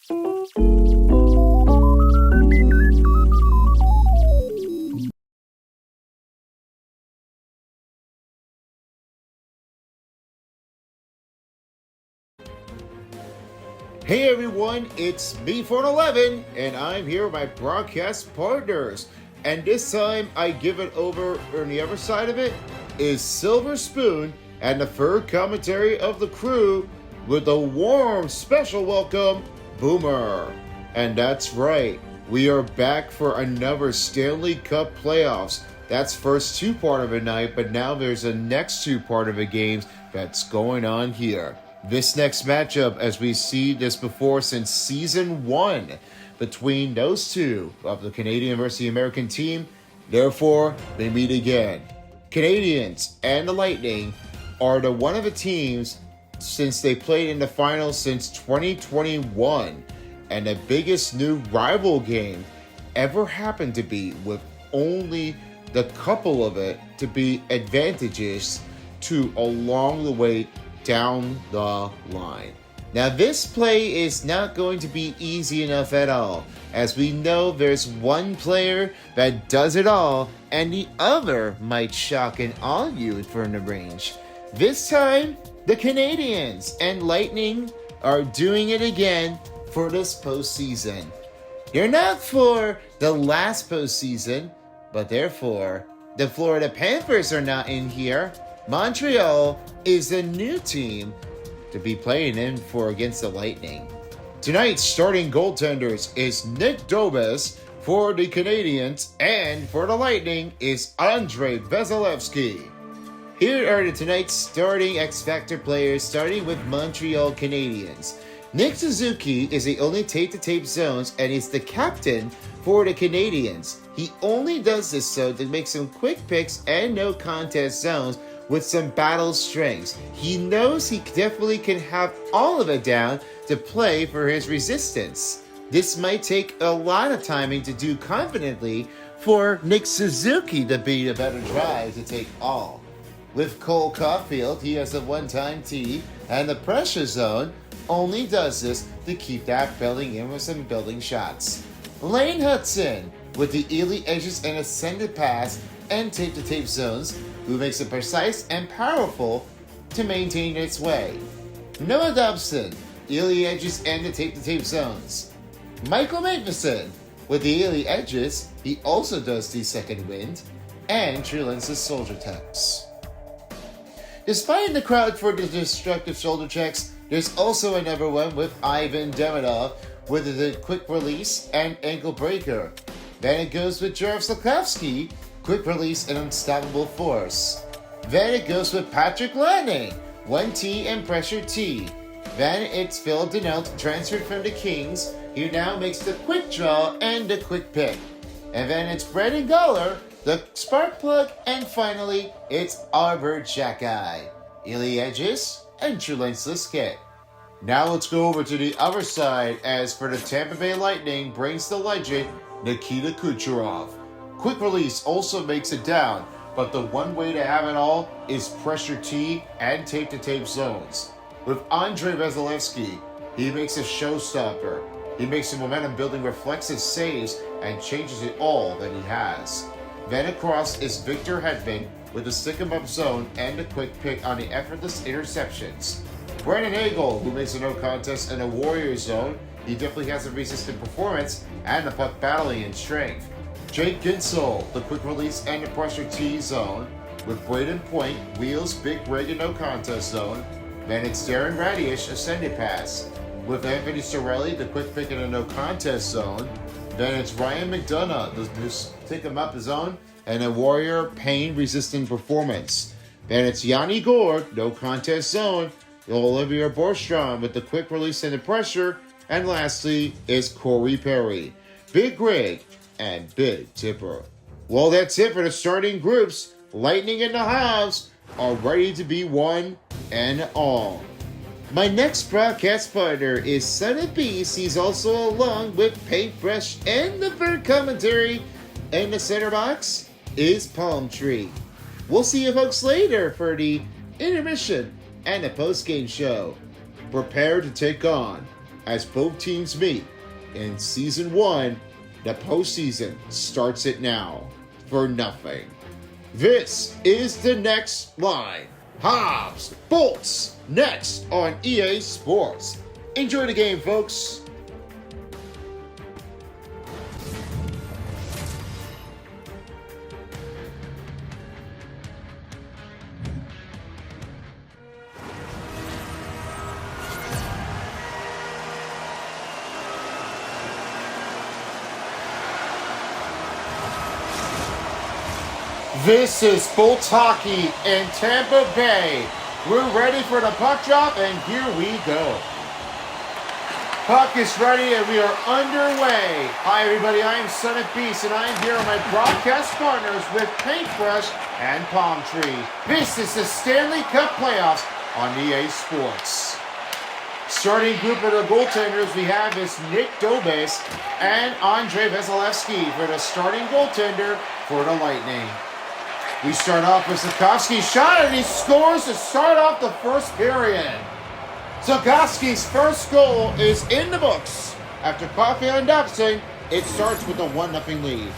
Hey everyone, it's me for 11, and I'm here with my broadcast partners. And this time I give it over on the other side of it is Silver Spoon and the third commentary of the crew with a warm special welcome, Boomer. And that's right, we are back for another Stanley Cup playoffs. That's first two part of the night, but now there's a next two part of the games that's going on here. This next matchup, as we see this before since season 1, between those two of the Canadian versus the American team, therefore they meet again. Canadiens and the Lightning are the one of the teams since they played in the finals since 2021, and the biggest new rival game ever happened to be with only the couple of it to be advantages to along the way down the line. Now this play is not going to be easy enough at all, as we know there's one player that does it all and the other might shock and awe you from the range. This time, the Canadiens and Lightning are doing it again for this postseason. They're not for the last postseason, but therefore the Florida Panthers are not in here. Montreal is a new team to be playing in for against the Lightning. Tonight's starting goaltenders is Nick Dobes for the Canadiens, and for the Lightning is Andrei Vasilevsky. Here are tonight's starting X-Factor players, starting with Montreal Canadiens. Nick Suzuki is the only tape-to-tape zones and is the captain for the Canadiens. He only does this so to make some quick picks and no contest zones with some battle strengths. He knows he definitely can have all of it down to play for his resistance. This might take a lot of timing to do confidently for Nick Suzuki to be the better drive to take all. With Cole Caulfield, he has a one-time T, and the pressure zone only does this to keep that building in with some building shots. Lane Hudson, with the Ely edges and ascended pass and tape-to-tape zones, who makes it precise and powerful to maintain its way. Noah Dobson, Ely edges and the tape-to-tape zones. Michael Matheson, with the Ely edges, he also does the second wind, and True Lenses shoulder checks. Despite the crowd for the destructive shoulder checks, there's also another one with Ivan Demidov with the quick release and ankle breaker. Then it goes with Jaroslav Slafkovsky, quick release and unstoppable force. Then it goes with Patrick Lanning, 1T and pressure T. Then it's Phil Denault, transferred from the Kings, who now makes the quick draw and the quick pick. And then it's Brendan Goller, the spark plug, and finally it's Arbor Xhekaj, Ely edges, and True Lensless kit. Now let's go over to the other side, as for the Tampa Bay Lightning brings the legend Nikita Kucherov. Quick release also makes it down, but the one way to have it all is pressure T and tape-to-tape zones. With Andrei Vasilevsky, he makes a showstopper. He makes a momentum-building reflexive saves and changes it all that he has. Then across is Victor Hedman with a stick-em-up zone and a quick pick on the effortless interceptions. Brandon Hagel, who makes a no contest in a warrior zone, he definitely has a resistant performance and the puck battling and strength. Jake Ginsel, the quick release and the pressure T zone, with Braden Point, Wheels, Big Rig, and no contest zone. Then it's Darren Radish, ascended pass, with Anthony Sorelli, the quick pick in a no contest zone. Then it's Ryan McDonough, the stick him up zone, and a warrior pain resistant performance. Then it's Yanni Gord, no contest zone, Olivier Borstrom with the quick release and the pressure. And lastly is Corey Perry, Big Rig, and Big Tipper. Well, that's it for the starting groups. Lightning and the Habs are ready to be one and all. My next broadcast partner is Son of Beast. He's also along with Paintbrush and the third commentary. And the center box is Palm Tree. We'll see you folks later for the intermission and the post-game show. Prepare to take on as both teams meet in Season 1. The postseason starts it now for nothing. This is the next line. Hobbs, Bolts, next on EA Sports. Enjoy the game, folks. This is Bolts Hockey in Tampa Bay. We're ready for the puck drop, and here we go. Puck is ready, and we are underway. Hi, everybody. I am Son of Beast, and I am here with my broadcast partners with Paintbrush and Palm Tree. This is the Stanley Cup playoffs on EA Sports. Starting group of the goaltenders we have is Nick Dobes and Andrei Vasilevsky for the starting goaltender for the Lightning. We start off with Sikorsky's shot, and he scores to start off the first period. Sikorsky's first goal is in the books. After Coffey and Dobson, it starts with a 1-0 lead.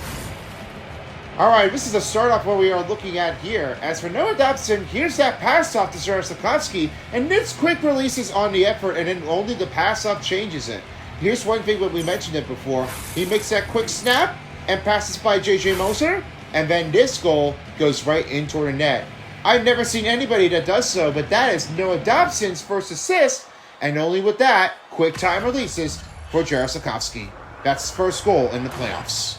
Alright, this is the start off what we are looking at here. As for Noah Dobson, here's that pass off to Sarah Sikorsky, and this quick releases on the effort, and then only the pass off changes it. Here's one thing when we mentioned it before. He makes that quick snap and passes by J.J. Moser. And then this goal goes right into the net. I've never seen anybody that does so, but that is Noah Dobson's first assist. And only with that, quick time releases for Jared Sikorsky. That's his first goal in the playoffs.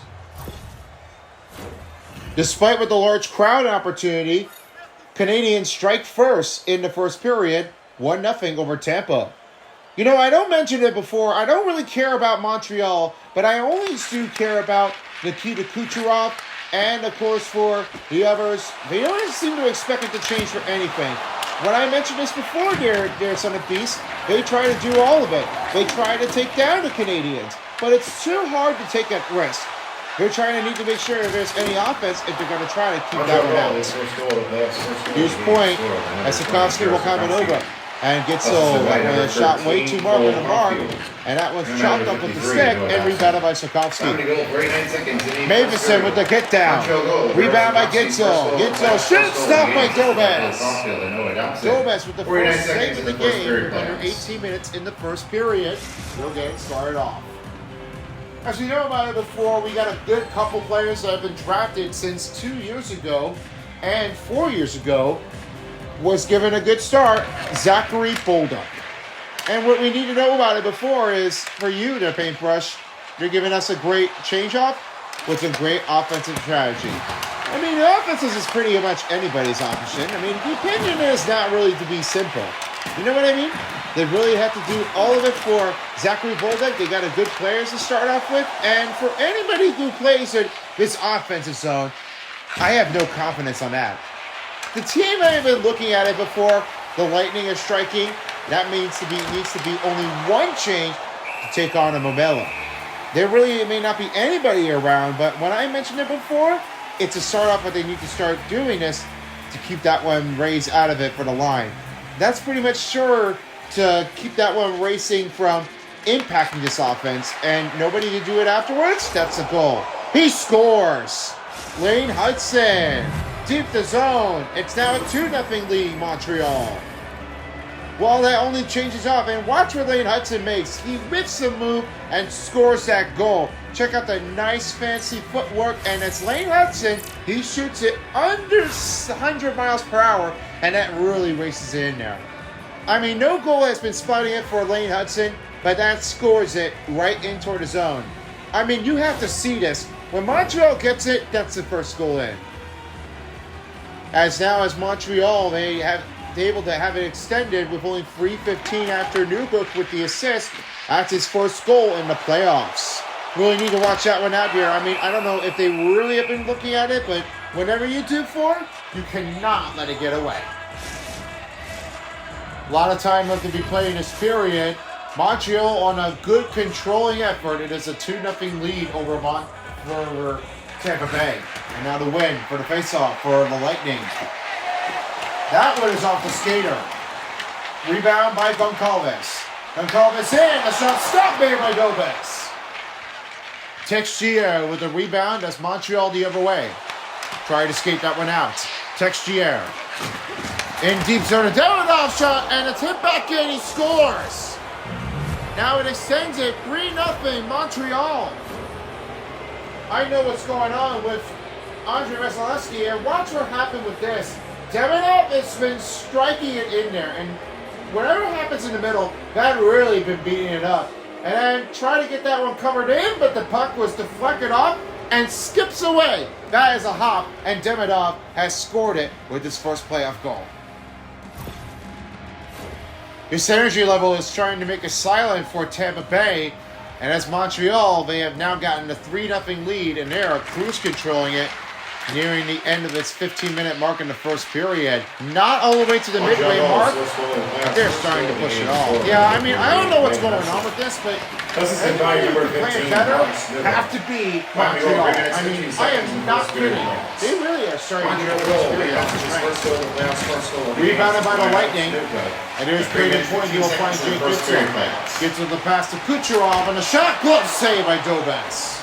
Despite with the large crowd opportunity, Canadiens strike first in the first period, 1-0 over Tampa. You know, I don't mention it before. I don't really care about Montreal, but I only do care about Nikita Kucherov. And, of course, for the others, they don't seem to expect it to change for anything. When I mentioned this before, dear Son of Beast, they try to do all of it. They try to take down the Canadiens. But it's too hard to take that risk. They're trying to need to make sure if there's any offense if they're going to try to keep that one out. Here's point, as Sikorsky will come over. And gets a shot way too far from the mark. And that one's chopped up with the stick and rebounded by Sikorsky. Matheson with the get down. Rebound by Gitzel. Gitzel shoots, stopped by Dobes. Dobes with the first save of the game under 18 minutes in the first period. We'll get started off. As we know about it before, we got a good couple players that have been drafted since 2 years ago and 4 years ago. Was given a good start, Zachary Bolduc. And what we need to know about it before is, for you, the Paintbrush, you're giving us a great change-off with a great offensive strategy. I mean, the offense is pretty much anybody's option. I mean, the opinion is not really to be simple. You know what I mean? They really have to do all of it for Zachary Bolduc. They got a good players to start off with. And for anybody who plays in this offensive zone, I have no confidence on that. The team I have been looking at it before, the Lightning is striking. That needs to be only one change to take on a Momella. There really may not be anybody around, but when I mentioned it before, it's a start off, but they need to start doing this to keep that one raised out of it for the line. That's pretty much sure to keep that one racing from impacting this offense, and nobody to do it afterwards. That's the goal. He scores. Lane Hudson. Deep the zone. It's now a 2-0 lead, Montreal. Well, that only changes off. And watch what Lane Hudson makes. He whips the move and scores that goal. Check out the nice, fancy footwork. And it's Lane Hudson. He shoots it under 100 miles per hour. And that really races it in there. I mean, no goal has been spotting it for Lane Hudson. But that scores it right in toward the zone. I mean, you have to see this. When Montreal gets it, that's the first goal in. As Montreal, they have able to have it extended with only 3:15 after Newhook with the assist. That's his first goal in the playoffs. Really need to watch that one out here. I mean, I don't know if they really have been looking at it, but whenever you do 4, you cannot let it get away. A lot of time left to be played in this period. Montreal on a good controlling effort. It is a 2-0 lead over Tampa Bay. And now the win for the faceoff for the Lightning. That one is off the skater. Rebound by Goncalves. And call this in. A shot stopped made by Dobes. Texier with a rebound as Montreal the other way. Tried to skate that one out. Texier. In deep zone, a Davidoff shot, and it's hit back in. He scores. Now it extends it 3-0 Montreal. I know what's going on with Andrei Vasilevsky, and watch what happened with this. Davidoff has been striking it in there, and whatever happens in the middle, that really been beating it up. And then try to get that one covered in, but the puck was deflected off and skips away. That is a hop, and Davidoff has scored it with his first playoff goal. His energy level is trying to make it silent for Tampa Bay, and as Montreal, they have now gotten a 3-0 lead, and they are cruise controlling it, nearing the end of its 15-minute mark in the first period. Not all the way to the midway mark, but they're starting to push it all. Yeah, I mean, I don't know what's going on with this, but playing better have to be Montreal. I mean, I am not kidding. They really are starting to get over this period. Rebounded by the Lightning. And here's Braden Point. He will find Jake Gibson. Gets to the pass to Kucherov, and a shot glove save by Dobes.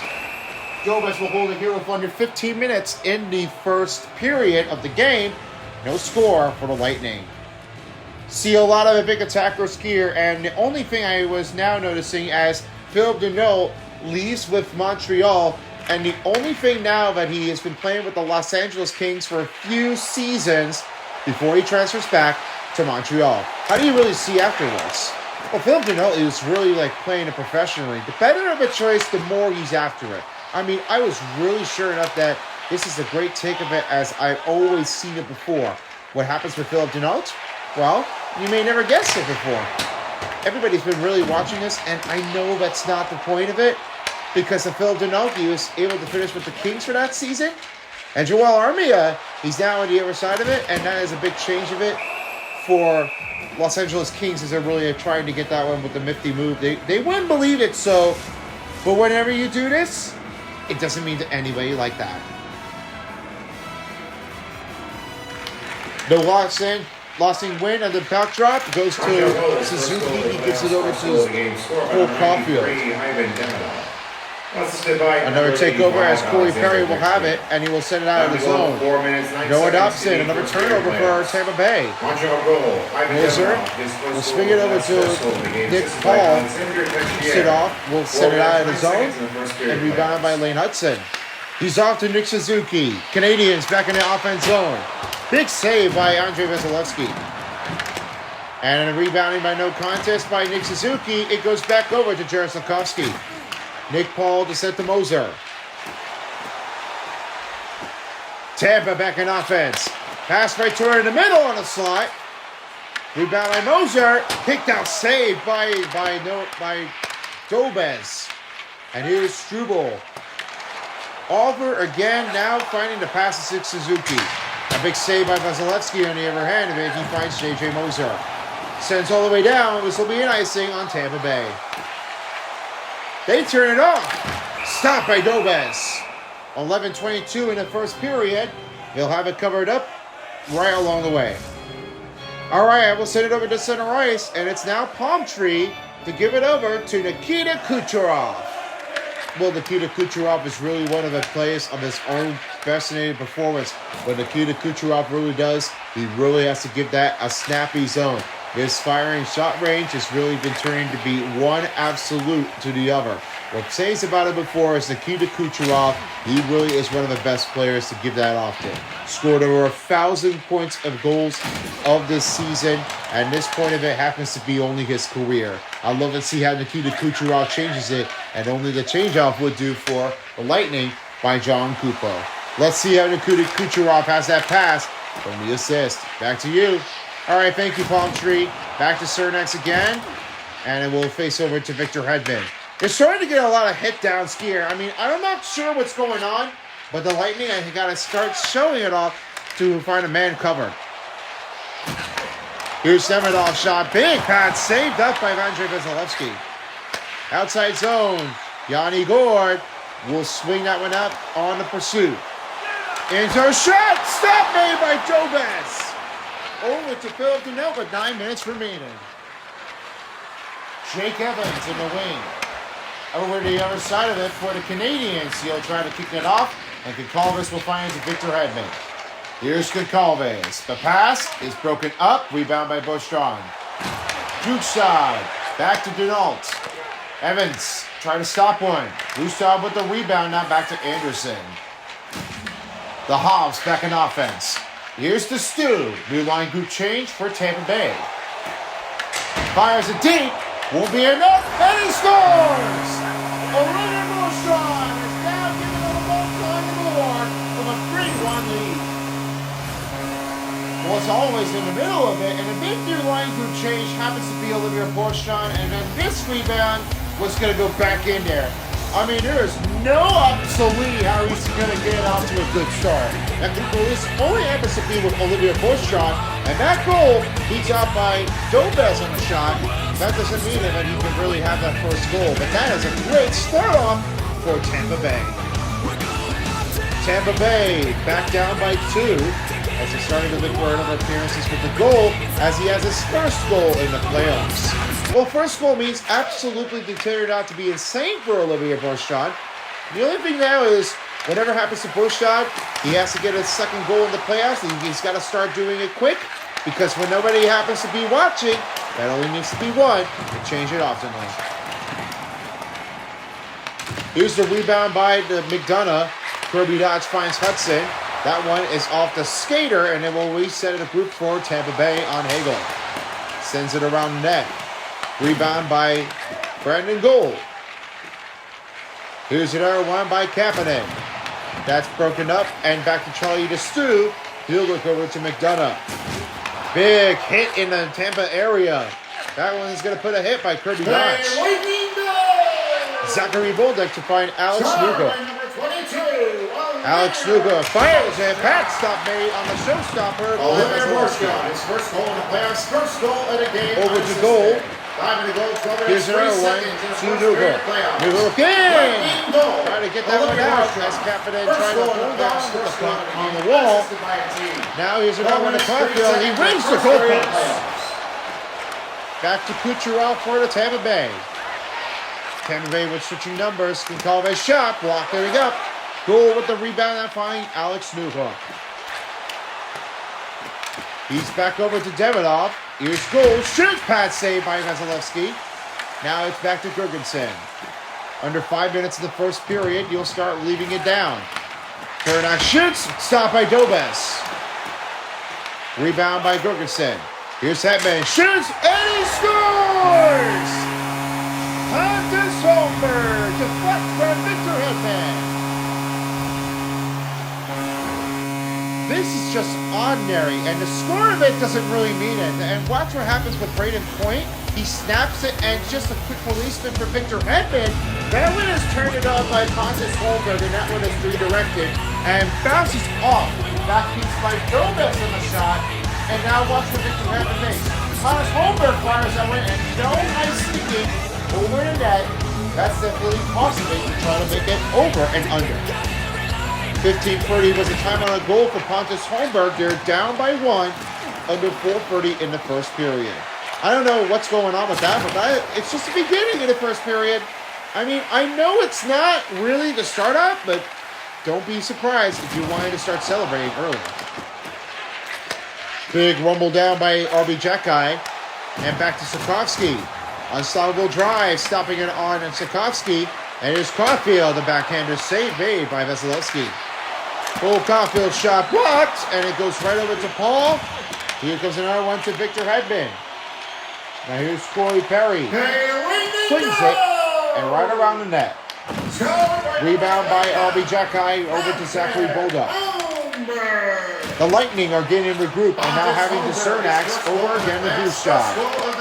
Dobes will hold it here with under 15 minutes in the first period of the game. No score for the Lightning. See a lot of the big attackers here, and the only thing I was now noticing as Philip Deneau leaves with Montreal, and the only thing now that he has been playing with the Los Angeles Kings for a few seasons before he transfers back to Montreal. How do you really see afterwards? Well, Philip Deneau is really like playing it professionally. The better of a choice, the more he's after it. I mean, I was really sure enough that this is a great take of it as I've always seen it before. What happens with Philip Deneau? Well, you may never guess it before. Everybody's been really watching this, and I know that's not the point of it, because of Philip Deneau, he was able to finish with the Kings for that season. And Joel Armia, he's now on the other side of it, and that is a big change of it for Los Angeles Kings as they're really trying to get that one with the nifty move. They wouldn't believe it, so, but whenever you do this, it doesn't mean to anybody like that. The Losing win and the puck drop goes to Suzuki. He gives it over to Cole Caulfield. Another takeover as Corey Perry will have it, and he will send it out of the zone. Noah Dobson, another turnover for Tampa Bay. Moser will swing it over to Nick Paul. Sidoff will send it out of the zone, and rebounded by Lane Hudson. He's off to Nick Suzuki. Canadiens back in the offense zone. Big save by Andrei Vasilevsky. And a rebounding by no contest by Nick Suzuki. It goes back over to Jared Slafkovsky. Nick Paul to set to Moser. Tampa back in offense. Pass right to her in the middle on a slot. Rebound by Moser. Kicked out save by Dobes. And here's Struble. Oliver again now finding the pass to Suzuki. A big save by Vasilevsky on the other hand of it. He finds J.J. Moser. Sends all the way down. This will be an icing on Tampa Bay. They turn it off. Stopped by Dobes. 11:22 in the first period. They'll have it covered up right along the way. All right, I will send it over to center ice, and it's now Palmtree to give it over to Nikita Kucherov. Well, Nikita Kucherov is really one of the players of his own fascinating performance. What Nikita Kucherov really does, he really has to give that a snappy zone. His firing shot range has really been turning to be one absolute to the other. What says about it before is Nikita Kucherov, he really is one of the best players to give that off to. Scored over 1,000 points of goals of this season, and this point of it happens to be only his career. I'd love to see how Nikita Kucherov changes it, and only the changeoff would do for the Lightning by John Kupo. Let's see how Nikita Kucherov has that pass from the assist. Back to you. All right, thank you, Palmtree. Back to Cernex again, and it will face over to Victor Hedman. They're starting to get a lot of hit downs here. I mean, I'm not sure what's going on, but the Lightning, I got to start showing it off to find a man covered. Here's Semedov shot. Big pass saved up by Andrei Vasilevsky. Outside zone. Yanni Gord will swing that one up on the pursuit. Into a shot. Stop made by Dobes. Over to Philip Deneau with 9 minutes remaining. Jake Evans in the wing. Over to the other side of it for the Canadiens. He'll try to kick it off, and Goncalves will find it to Victor Hedman. Here's Goncalves. The pass is broken up. Rebound by Beauchamp. Juke side. Back to Denault. Evans trying to stop one. Gustav with the rebound. Now back to Anderson. The Hobbs back in offense. Here's the Stu. New line group change for Tampa Bay. Fires it deep. Won't be enough. And he scores! Olivier Beauchamp is now giving them a ball time more from a 3-1 lead. Well, it's always in the middle of it, and a big new line group change happens to be Olivier Beauchamp, and then this rebound was going to go back in there. I mean, there is no obsolete how he's going to get off to a good start. And this only happens to be with Olivier Beauchamp, and that goal beats out by Dobes on the shot. That doesn't mean that he can really have that first goal, but that is a great start off for Tampa Bay. Tampa Bay back down by 2 as he's starting to look for another appearances with the goal as he has his first goal in the playoffs. Well, first goal means absolutely turned out to be insane for Olivier Beauchamp. The only thing now is, whatever happens to Beauchamp, he has to get his second goal in the playoffs, and he's got to start doing it quick, because when nobody happens to be watching, that only needs to be one to change it oftenly. Here's the rebound by the McDonough. Kirby Dodge finds Hudson. That one is off the skater, and it will reset the group for Tampa Bay on Hagel. Sends it around the net. Rebound by Brandon Gould. Here's another one by Kapanen. That's broken up, and back to Charlie DeStew. He'll look over to McDonough. Big hit in the Tampa area. That one is going to put a hit by Kirby Dodge. Zachary Bolduc to find Alex Nuka. Alex Nuka fires, and Pat stop made on the showstopper. Olivier Beauchamp, his first goal in the playoffs, first goal in a game. Over to goal. Here's another one to Nuka. Nuka again! Trying to get that one out as Kapanen trying to hold on to the puck on the wall. Now here's another one to Caulfield. He rings the goal post. Back to Kucherov for the Tampa Bay. Tampa Bay with switching numbers. Goncalves shot. Blocked. There we go. Goal with the rebound and find Alex Nuka. He's back over to Davidoff. Here's goal. Shoots. Pass saved by Vasilevsky. Now it's back to Girgensson. Under 5 minutes of the first period, you'll start leaving it down. Turnock shoots. Stopped by Dobes. Rebound by Girgensson. Here's Hetman. Shoots. And he scores! Pontus Holmberg. Deflect from Victor Hetman. This is just ordinary, and the score of it doesn't really mean it. And watch what happens with Braden Point. He snaps it, and just a quick releasement for Victor Hedman. That one is turned it off by Pontus Holmberg, and that one is redirected and bounces off. That keeps by Dobes in the shot, and now watch what Victor Hedman makes. Pontus Holmberg fires that one, and no nice sticking over the net. That's definitely possible to try to make it over and under. 15:30 was the time on a goal for Pontus Holmberg. They're down by 1, under 4:30 in the first period. I don't know what's going on with that, but it's just the beginning of the first period. I mean, I know it's not really the startup, but don't be surprised if you wanted to start celebrating early. Big rumble down by RB Jacki, and back to Sikorsky. Unstoppable drive, stopping it on Sikorsky. And here's Caulfield, the backhander save made by Vasilevsky. Full Caulfield shot blocked, and it goes right over to Paul. Here comes another one to Victor Hedman. Now here's Corey Perry. Swings it, and right around the net. Rebound by RB Jacki over to Zachary Bolduc. The Lightning are getting the group and now having to Cernax over again to Bouchard.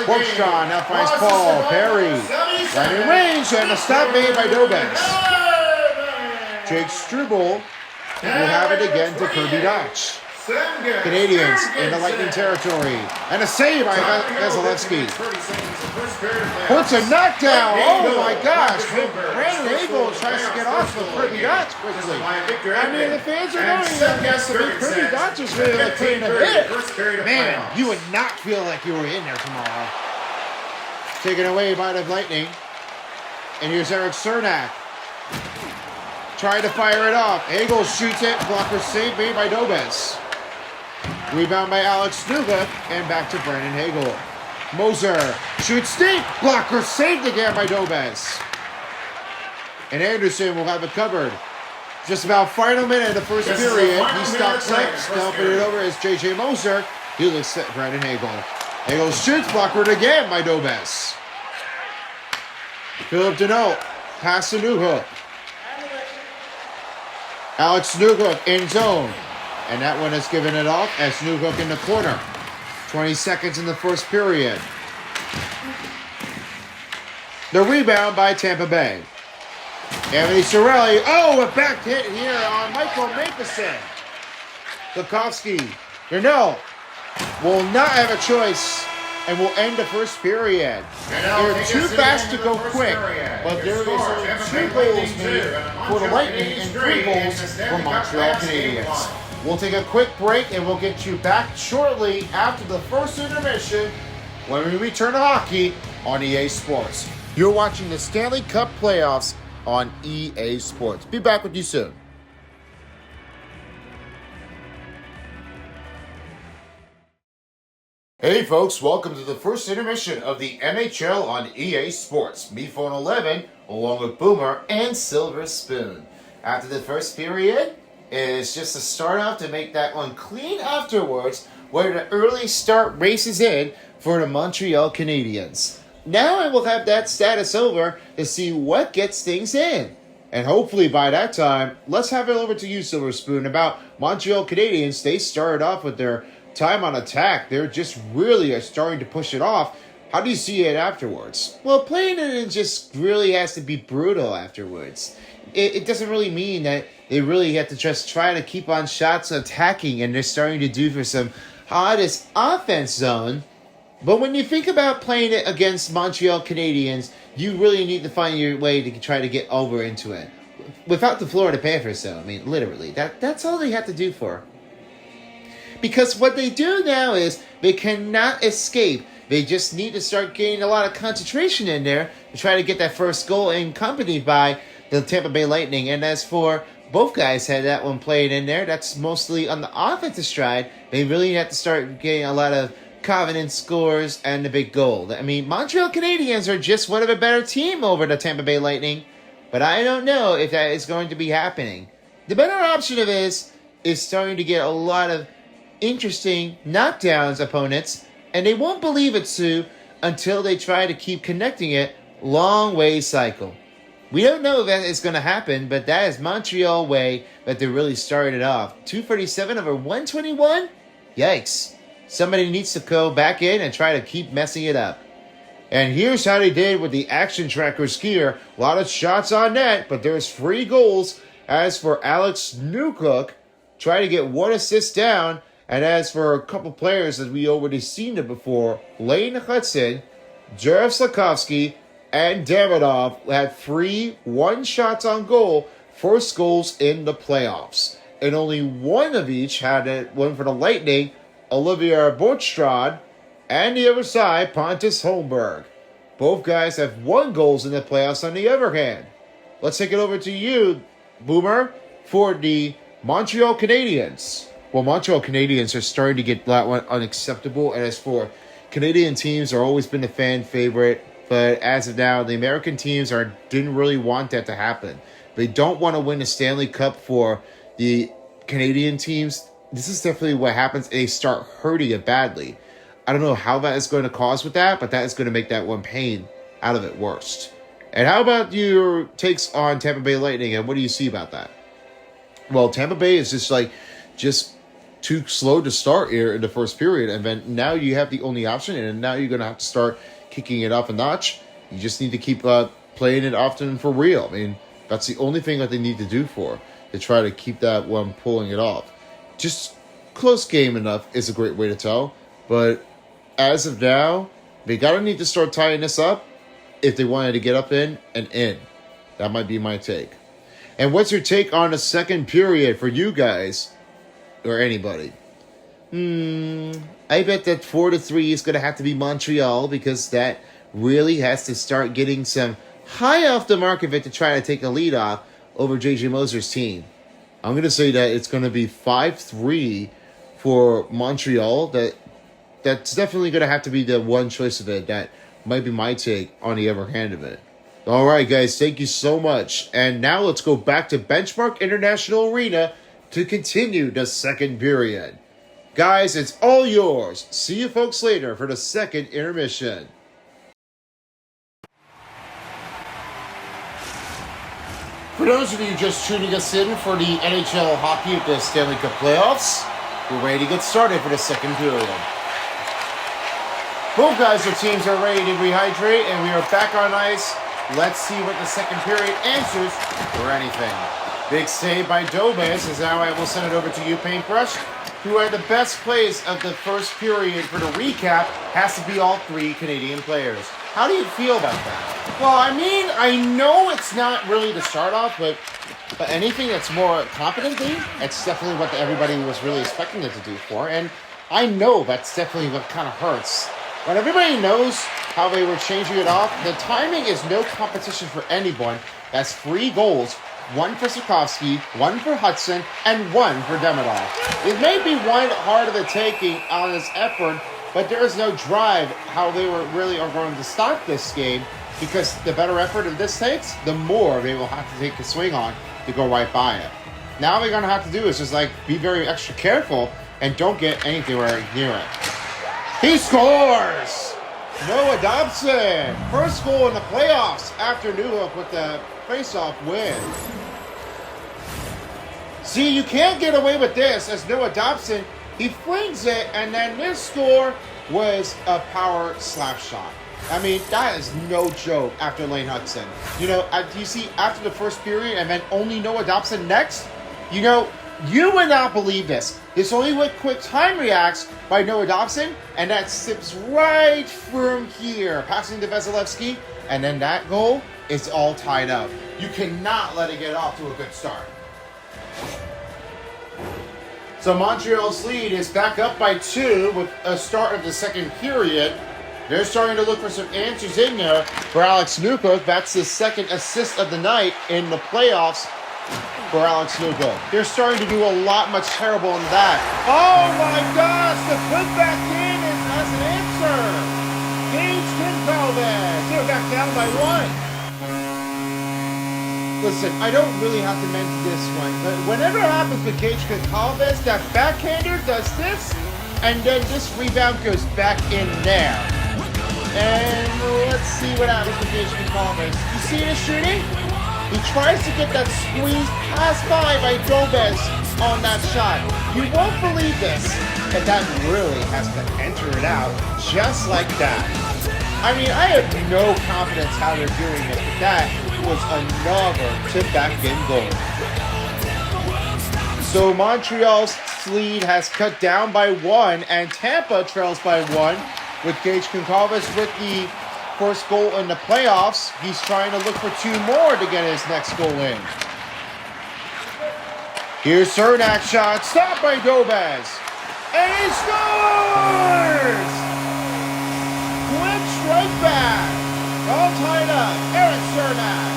Borkstrand now finds Paul. Perry right in range, and a stop made by Dobes. Jake Struble will have it again to Kirby Dodge. Canadiens in the Lightning territory. And a save by Vasilevsky. Puts a knockdown. Oh my gosh. Brandon Hagel tries to get off with Kirby Dodge quickly. I mean, the fans are knowing that yes, Kirby Dodge is really like putting a hit. Man, you would not feel like you were in there tomorrow. Taken away by the Lightning. And here's Eric Cernak. Trying to fire it off. Hagel shoots it. Blocker save made by Dobes. Rebound by Alex Nugent. And back to Brandon Hagel. Moser shoots deep. Blocker saved again by Dobes. And Anderson will have it covered. Just about final minute of the first period. He stops it. Stumping it over as J.J. Moser. He looks at Brandon Hagel. Hagel shoots. Blockered again by Dobes. Philip Deneau. Pass to Nugent. Alex Nugent in zone. And that one is giving it off as Nugent in the corner. 20 seconds in the first period. The rebound by Tampa Bay. Anthony Cirelli. Oh, a back hit here on Michael Matheson. Lukowski. Deneau will not have a choice and will end the first period. They're too fast to go quick, but there is only 2 goals made for the Lightning and 3 goals for Montreal Canadiens. We'll take a quick break and we'll get you back shortly after the first intermission when we return to hockey on EA Sports. You're watching the Stanley Cup playoffs on EA Sports. Be back with you soon. Hey folks, welcome to the first intermission of the NHL on EA Sports. Me, Phone 11, along with Boomer and Silver Spoon. After the first period, it's just a start off to make that one clean afterwards, where the early start races in for the Montreal Canadiens. Now I will have that status over to see what gets things in. And hopefully by that time, let's have it over to you, Silver Spoon, about Montreal Canadiens. They started off with their time on attack. They're just really starting to push it off. How do you see it afterwards? Well, playing it just really has to be brutal afterwards. It doesn't really mean that they really have to just try to keep on shots attacking and they're starting to do for some hottest offense zone. But when you think about playing it against Montreal Canadiens, you really need to find your way to try to get over into it. Without the Florida Panthers, though, I mean, literally, that's all they have to do for. Because what they do now is they cannot escape. They just need to start getting a lot of concentration in there to try to get that first goal accompanied by the Tampa Bay Lightning. And as for both guys had that one played in there, that's mostly on the offensive stride. They really have to start getting a lot of confident scores and the big goal. I mean, Montreal Canadiens are just one of a better team over the Tampa Bay Lightning, but I don't know if that is going to be happening. The better option of is starting to get a lot of interesting knockdowns opponents, and they won't believe it, Sue, until they try to keep connecting it long way cycle. We don't know if that is going to happen, but that is Montreal way that they really started off. 237 over 121? Yikes. Somebody needs to go back in and try to keep messing it up. And here's how they did with the action tracker skier. A lot of shots on net, but there's 3 goals. As for Alex Newcook, try to get 1 assist down. And as for a couple players that we already seen it before, Lane Hudson, Jaroslav Slafkovsky, and Davidoff had 3 one-shots on goal, first goals in the playoffs. And only one of each had it, one for the Lightning, Olivier Borstrad, and the other side, Pontus Holmberg. Both guys have 1 goals in the playoffs on the other hand. Let's take it over to you, Boomer, for the Montreal Canadiens. Well, Montreal Canadiens are starting to get that one unacceptable. And as for Canadian teams, are always been a fan favorite. But as of now, the American teams didn't really want that to happen. They don't want to win the Stanley Cup for the Canadian teams. This is definitely what happens. They start hurting it badly. I don't know how that is going to cause with that, but that is going to make that one pain out of it worst. And how about your takes on Tampa Bay Lightning, and what do you see about that? Well, Tampa Bay is just too slow to start here in the first period, and then now you have the only option, and now you're going to have to start kicking it up a notch. You just need to keep playing it often for real. I mean, that's the only thing that they need to do to try to keep that one pulling it off. Just close game enough is a great way to tell, but as of now, they gotta need to start tying this up if they wanted to get up in and in. That might be my take. And what's your take on the second period for you guys or anybody? I bet that 4-3 is gonna have to be Montreal, because that really has to start getting some high off the mark of it to try to take a lead off over J.J. Moser's team. I'm going to say that it's going to be 5-3 for Montreal. That's definitely going to have to be the one choice of it. That might be my take on the other hand of it. All right, guys, thank you so much. And now let's go back to Benchmark International Arena to continue the second period. Guys, it's all yours. See you folks later for the second intermission. For those of you just tuning us in for the NHL hockey at the Stanley Cup playoffs, we're ready to get started for the second period. Both guys, their teams are ready to rehydrate, and we are back on ice. Let's see what the second period answers for anything. Big save by Dobes, as now I will send it over to you, Paintbrush, who had the best plays of the first period. For the recap, has to be all three Canadian players. How do you feel about that? Well, I mean, I know it's not really the start off, but anything that's more competently, it's definitely what everybody was really expecting it to do for. And I know that's definitely what kind of hurts. When everybody knows how they were changing it off, the timing is no competition for anyone. That's 3 goals, 1 for Sikorsky, 1 for Hudson, and 1 for Demidov. It may be one hard of the taking on this effort, but there is no drive how they were really are going to start this game, because the better effort of this takes, the more they will have to take a swing on to go right by it. Now they're going to have to do is just be very extra careful and don't get anything near it. He scores! Noah Dobson, first goal in the playoffs after Newhook with the face-off win. See, you can't get away with this as Noah Dobson, he flings it, and then this score was a power slap shot. I mean, that is no joke after Lane Hudson. You see, after the first period and then only Noah Dobson next, you would not believe this. This only with quick time reacts by Noah Dobson, and that sips right from here, passing to Vasilevsky, and then that goal is all tied up. You cannot let it get off to a good start. So Montreal's lead is back up by 2 with a start of the second period. They're starting to look for some answers in there for Alex Newhook. That's his second assist of the night in the playoffs for Alex Newhook. They're starting to do a lot much terrible in that. Oh my gosh, the putback in is as an answer. Gage Goncalves. They're back down by 1. Listen, I don't really have to mention this one, but whenever it happens with Gage Goncalves, that backhander does this, and then this rebound goes back in there. And let's see what happens with Gage Goncalves. You see this shooting? He tries to get that squeeze pass by Dobes on that shot. You won't believe this, but that really has to enter it out just like that. I mean, I have no confidence how they're doing it, but that was another tip-back-in goal. So Montreal's lead has cut down by 1, and Tampa trails by 1 with Gage Goncalves with the first goal in the playoffs. He's trying to look for 2 more to get his next goal in. Here's Cernak's shot, stopped by Dobes, and he scores! Quick strike back, all tied up, Eric Cernak.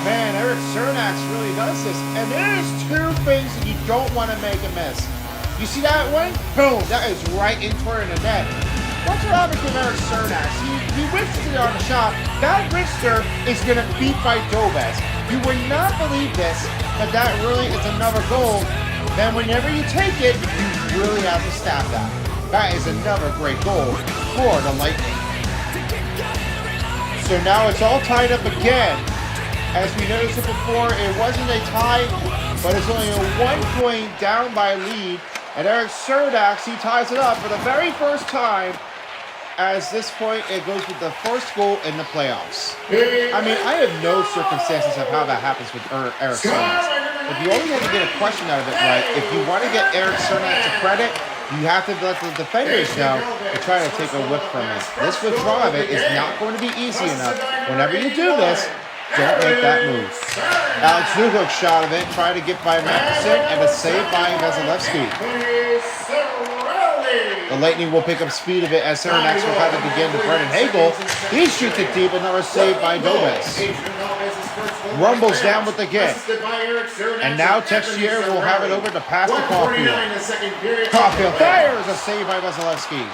Man, Eric Cernak really does this, and there's 2 things that you don't want to make a miss. You see that one? Boom, that is right in toward the net. What's what happens with Eric Cernak? He wrists it on the shot. That wrister is going to beat by Dobes. You would not believe this, but that really is another goal. Then whenever you take it, you really have to stab that. That is another great goal for the Lightning. So now it's all tied up again. As we noticed it before, it wasn't a tie, but it's only a 1-point down by lead. And Eric Cernak, he ties it up for the very first time. As this point, it goes with the first goal in the playoffs. I mean, I have no circumstances of how that happens with Eric Cernak. But you only have to get a question out of it right. If you want to get Eric Cernak to credit, you have to let the defenders know and try to take a whip from it. This withdrawal of it is not going to be easy enough. Whenever you do this, don't make that move. Alex Newhook's shot of it, try to get by Matheson, and a save by Vasilevsky. The Lightning will pick up speed of it as Serenax will have it begin to Brennan Hagel. He shoots it deep, another save by Dobes. Rumbles down with the get. And now Texier will have it over to pass to Caulfield. Caulfield fires a save by Vasilevsky.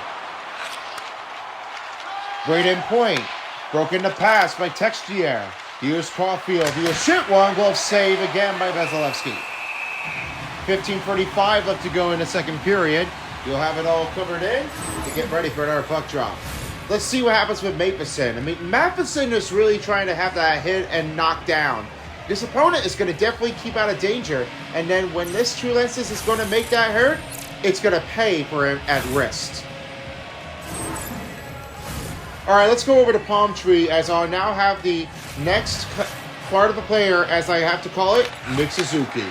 Great in point. Broken the pass by Texier. Here's Caulfield. He'll shoot one. Glove save again by Vasilevsky. 15:45 left to go in the second period. You'll have it all covered in to get ready for another puck drop. Let's see what happens with Matheson. I mean, Matheson is really trying to have that hit and knock down. This opponent is going to definitely keep out of danger. And then when this True Lenses is going to make that hurt, it's going to pay for him at wrist. All right, let's go over to Palm Tree as I'll now have the next part of the player, as I have to call it, Nick Suzuki.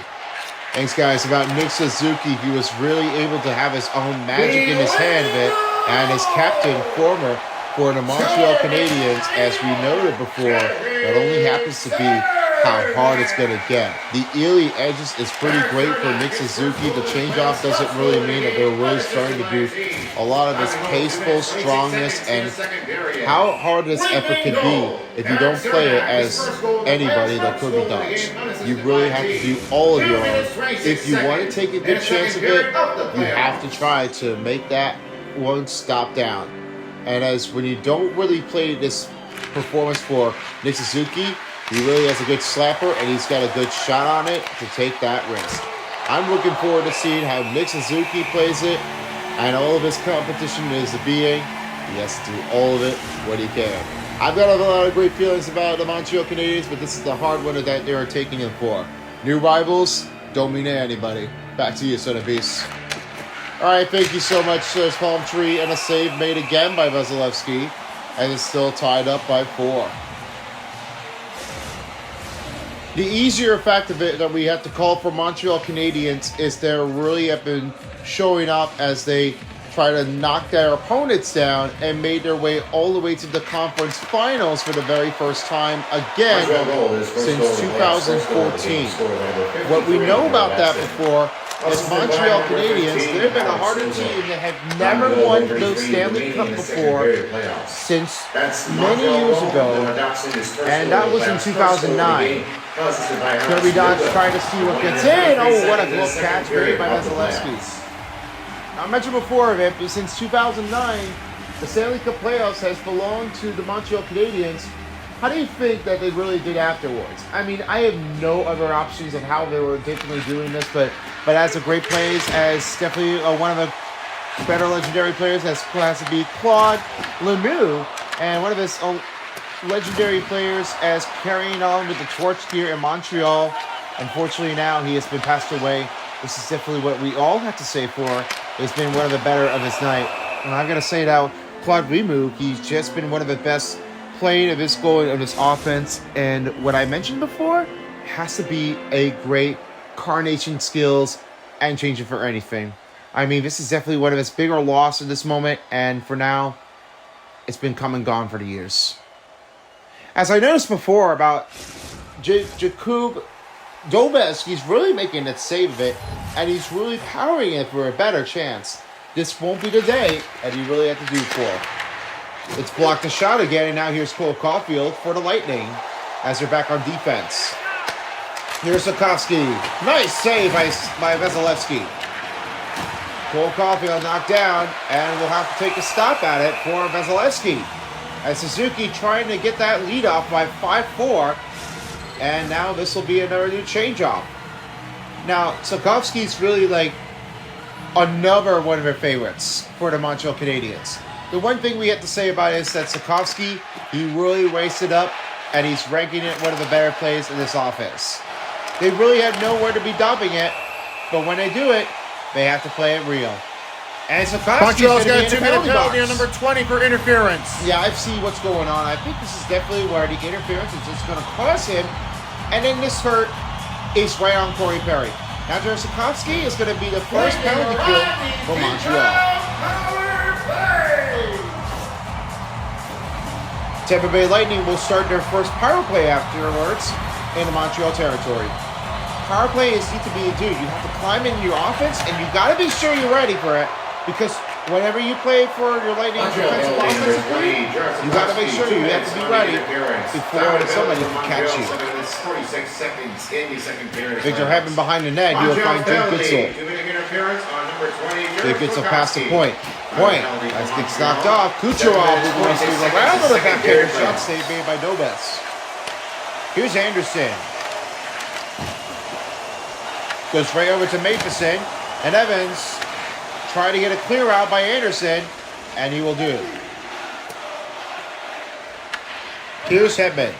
Thanks, guys. About Nick Suzuki, he was really able to have his own magic in his hand of it, and his captain, former for the Montreal Canadiens, as we noted before, that only happens to be how hard it's going to get. The Ely edges is pretty great for Nick Suzuki. The change-off doesn't really mean that they're really starting to do a lot of his paceful strongness, and how hard this effort can be if you don't play it as anybody that could be done. You really have to do all of your own. If you want to take a good chance of it, you have to try to make that one stop down. And as when you don't really play this performance for Nick Suzuki, he really has a good slapper, and he's got a good shot on it to take that risk. I'm looking forward to seeing how Nick Suzuki plays it, and all of his competition is being. He has to do all of it when he can. I've got a lot of great feelings about the Montreal Canadiens, but this is the hard one that they are taking him for. New rivals don't mean anybody. Back to you, Son of Beast. All right, thank you so much, Palm Tree, and a save made again by Vasilevsky, and it's still tied up by 4. The easier fact of it that we have to call for Montreal Canadiens is they really have been showing up as they try to knock their opponents down and made their way all the way to the conference finals for the very first time again since 2014. What we know about that before is Montreal Canadiens, they've been a harder team that have never won the Stanley Cup before since many years ago, and that was in 2009. Kirby Dodge trying to see what gets in. Oh, what a glove catch made by Vasilevsky. I mentioned before of it, but since 2009, the Stanley Cup playoffs has belonged to the Montreal Canadiens. How do you think that they really did afterwards? I mean, I have no other options of how they were intentionally doing this, but as a great plays, as definitely one of the better legendary players, has to be Claude Lemieux, and one of his legendary players as carrying on with the torch here in Montreal. Unfortunately, now he has been passed away. This is definitely what we all have to say for. He's been one of the better of his night. And I'm going to say now, Claude Lemieux, he's just been one of the best playing of his goal of his offense. And what I mentioned before has to be a great carnation skills and change it for anything. I mean, this is definitely one of his bigger losses in this moment. And for now, it's been come and gone for the years. As I noticed before about Jakub Dobes, he's really making that save of it, and he's really powering it for a better chance. This won't be the day that he really had to do for. It's blocked a shot again, and now here's Cole Caulfield for the Lightning as they're back on defense. Here's Sikorsky. Nice save by Vasilevsky. Cole Caulfield knocked down, and we'll have to take a stop at it for Vasilevsky. As Suzuki trying to get that lead off by 5-4. And now this will be another new change-off. Now, Sikorsky's really like another one of their favorites for the Montreal Canadiens. The one thing we have to say about it is that Sikorsky, he really wasted up, and he's ranking it one of the better plays in this offense. They really have nowhere to be dumping it, but when they do it, they have to play it real. And Montreal's got a 2-minute penalty on number 20 for interference. Yeah, I see what's going on. I think this is definitely where the interference is just going to cost him. And then this hurt is right on Corey Perry. Now, Sikorsky is going to be the first penalty kill for Montreal. Tampa Bay Lightning will start their first power play afterwards in the Montreal territory. Power play is need to be a dude. You have to climb into your offense, and you got to be sure you're ready for it, because whenever you play for your Lightning defensive offensively, you got to make sure you have to be ready before somebody can catch you. 46 seconds in the second period. Victor Hedman behind the net. You'll find Jake Gitzel. Jake Gitzel past the point. That gets knocked off. Kucherov who goes around with a backhander shot save made by Dobes. Here's Anderson. Goes right over to Matheson. And Evans try to get a clear out by Anderson. And he will do. Here's Hedman.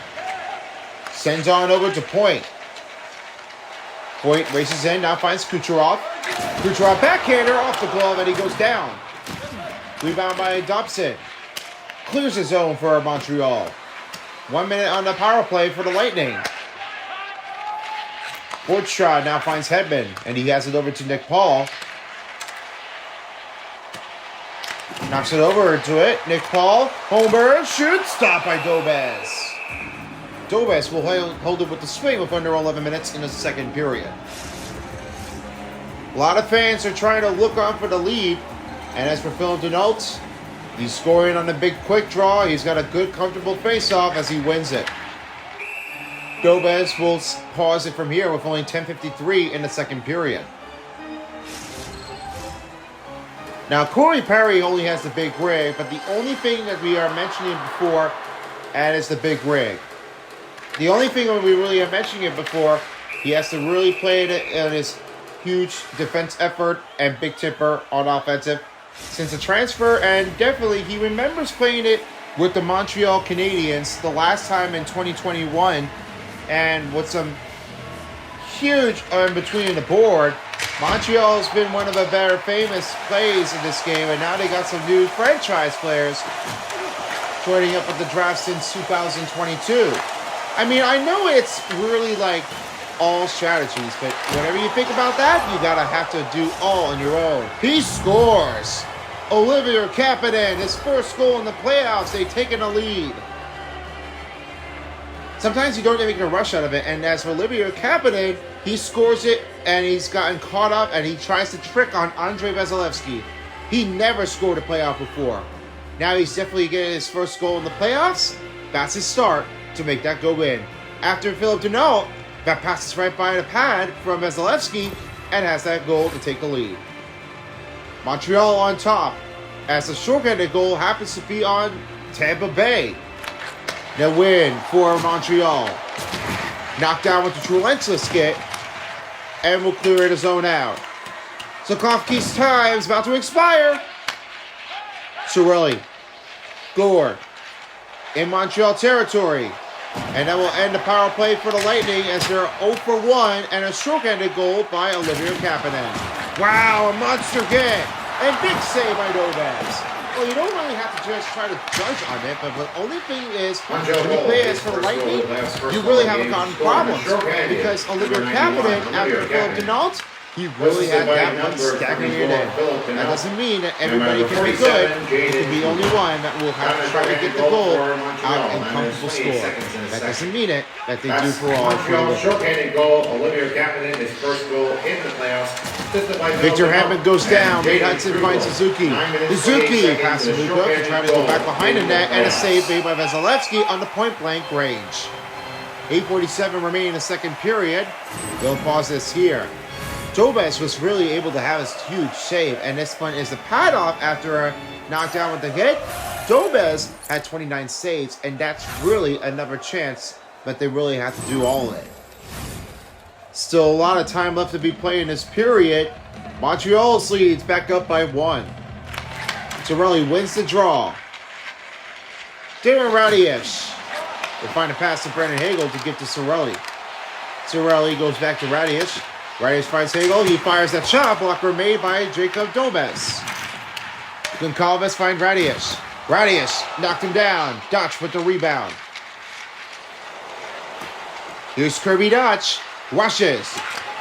Sends on over to Point. Point races in. Now finds Kucherov. Kucherov backhander off the glove. And he goes down. Rebound by Dobson. Clears the zone for Montreal. 1 minute on the power play for the Lightning. Bortstrad now finds Hedman, and he has it over to Nick Paul. Knocks it over to it. Nick Paul, homer, shoots, stopped by Dobes. Dobes will hold it with the swing with under 11 minutes in the second period. A lot of fans are trying to look on for the lead, and as for Philip Denault, he's scoring on a big quick draw. He's got a good, comfortable face-off as he wins it. Dobes will pause it from here with only 10:53 in the second period. Now, Corey Perry only has the big rig, but the only thing that we are mentioning before, and is the big rig. The only thing that we really are mentioning it before, he has to really play it in his huge defense effort and big tipper on offensive since the transfer, and definitely he remembers playing it with the Montreal Canadiens the last time in 2021. And with some huge in between the board, Montreal has been one of the better famous plays in this game, and now they got some new franchise players joining up with the draft since 2022. I mean, I know it's really like all strategies, but whenever you think about that, you gotta have to do all on your own. He scores! Olivier Kapanen, his first goal in the playoffs, they've taken a lead. Sometimes you don't even get a rush out of it, and as for Olivier Kapanen, he scores it, and he's gotten caught up, and he tries to trick on Andrei Vasilevsky. He never scored a playoff before. Now he's definitely getting his first goal in the playoffs. That's his start to make that go in. After Philip Denault, that passes right by the pad from Vasilevsky, and has that goal to take the lead. Montreal on top, as the shorthanded goal happens to be on Tampa Bay. The win for Montreal. Knocked down with the Trulentsla skit. And will clear the zone out. Sokovsky's time is about to expire. Cirelli. Gore. In Montreal territory. And that will end the power play for the Lightning as they're 0 for 1 and a short-handed goal by Olivier Kapanen. Wow, a monster hit. And big save by Dobes. Well, you don't really have to just try to judge on it, but the only thing is, when you play as for the Lightning, you really haven't gotten problems. Because Olivier Kapanen, after Philip Denault, he really had that one staggering it in. That doesn't mean that everybody can be good. It can be only one that will have to try to get the goal out and comfortable score. That doesn't mean it that they do for all. Short-handed goal. Olivier Kapanen, his first goal in the playoffs. Victor Hedman goes down. Nate Hudson finds Suzuki. Suzuki passes Luka to try to go back behind the net, and a save made by Vasilevsky on the point-blank range. 8:47 remaining in the second period. We'll pause this here. Dobes was really able to have his huge save, and this one is the pad off after a knockdown with the hit. Dobes had 29 saves, and that's really another chance that they really have to do all of it. Still a lot of time left to be played in this period. Montreal's leads back up by 1. Cirelli wins the draw. Darren Radish will find a pass to Brendan Hagel to get to Cirelli. Cirelli goes back to Radish. Radish finds Hagel. He fires that shot blocker made by Jacob Dobes. Goncalves finds Radish. Radish knocked him down. Dutch with the rebound. Here's Kirby Dutch. Rushes.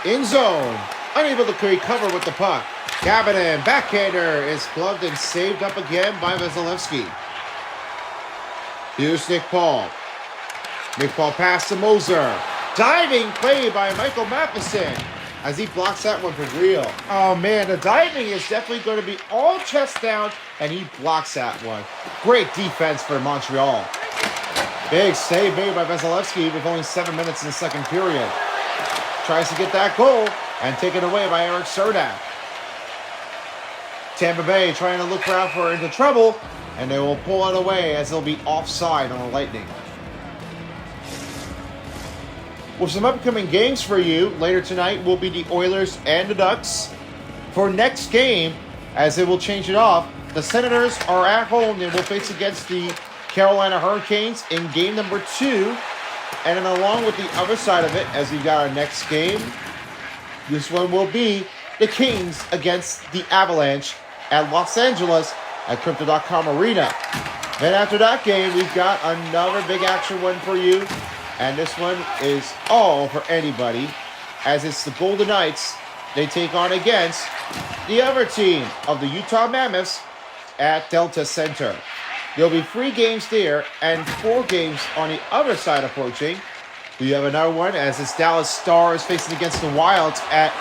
In zone. Unable to recover with the puck. Kapanen, backhander, is gloved and saved up again by Vasilevsky. Here's Nick Paul. Nick Paul pass to Moser. Diving play by Michael Matheson. as he blocks that one for real. Oh man, the diving is definitely going to be all chest down, and he blocks that one. Great defense for Montreal. Big save made by Vasilevsky with only 7 minutes in the second period. Tries to get that goal and taken away by Eric Cernak. Tampa Bay trying to look out for into trouble, and they will pull it away as they'll be offside on the Lightning. With some upcoming games for you, later tonight will be the Oilers and the Ducks. For next game, as they will change it off, the Senators are at home and will face against the Carolina Hurricanes in game number 2. And then along with the other side of it, as we got our next game, this one will be the Kings against the Avalanche at Los Angeles at Crypto.com Arena. Then after that game, we've got another big action one for you. And this one is all for anybody, as it's the Golden Knights. They take on against the other team of the Utah Mammoths at Delta Center. There'll be 3 games there and 4 games on the other side approaching. We have another one as it's Dallas Stars facing against the Wilds at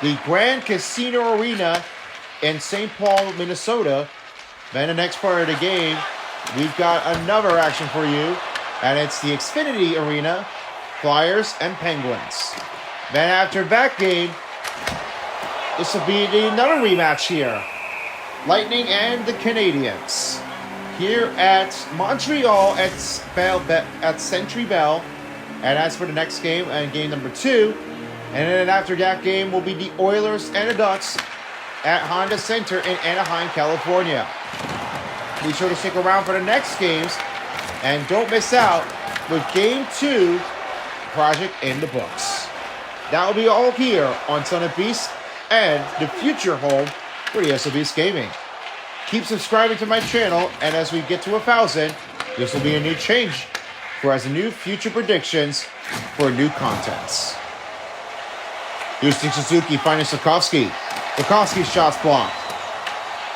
the Grand Casino Arena in St. Paul, Minnesota. Then the next part of the game, we've got another action for you. And it's the Xfinity Arena, Flyers and Penguins. Then after that game, this will be another rematch here. Lightning and the Canadiens. Here at Montreal at Century Bell. And as for the next game, and game number 2. And then after that game will be the Oilers and the Ducks at Honda Center in Anaheim, California. Be sure to stick around for the next games. And don't miss out with Game 2 project in the books. That will be all here on Son of Beast and the future home for the SOBeast Gaming. Keep subscribing to my channel, and as we get to 1,000, this will be a new change for as a new future predictions for new contents. Houston Suzuki finding Sikorsky. Sikorsky's shots blocked.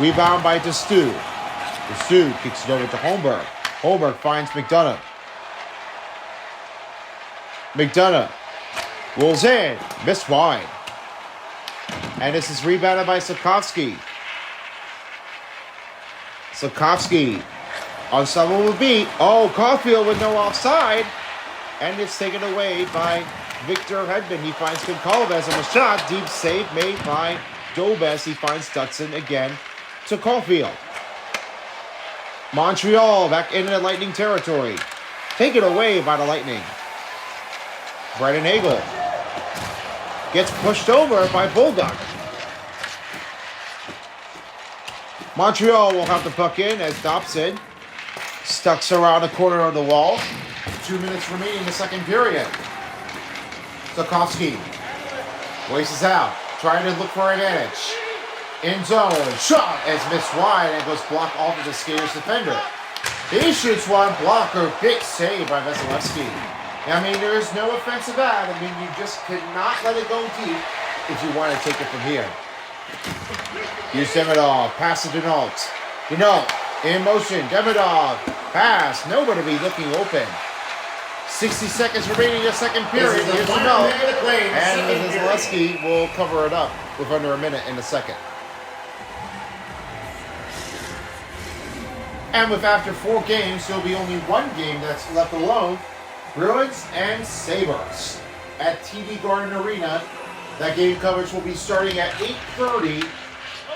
Rebound by Destu. Destu kicks it over to Holmberg. Holberg finds McDonough. McDonough rolls in, missed wide. And this is rebounded by Sikorsky. Sikorsky on someone will beat. Oh, Caulfield with no offside. And it's taken away by Victor Hedman. He finds Goncalves on the shot. Deep save made by Dobes. He finds Dutson again to Caulfield. Montreal back into the Lightning territory. Taken away by the Lightning. Brendan Hagel gets pushed over by Bulldog. Montreal will have the puck in as Dobson stucks around the corner of the wall. 2 minutes remaining in the second period. Sikorsky races out, trying to look for advantage. In zone, shot is missed wide and goes blocked off of the Skaters defender. He shoots one, blocker, big save by Vasilevsky. I mean, there is no offense to that. I mean, you just cannot let it go deep if you want to take it from here. Here's Demidov, pass to Denault. Denault, in motion, Demidov, pass, nobody be looking open. 60 seconds remaining in the second period. Here's Denault, and Vasilevsky will cover it up with under a minute in the second. And with after 4 games, there'll be only 1 game that's left alone. Bruins and Sabres at TD Garden Arena. That game coverage will be starting at 8:30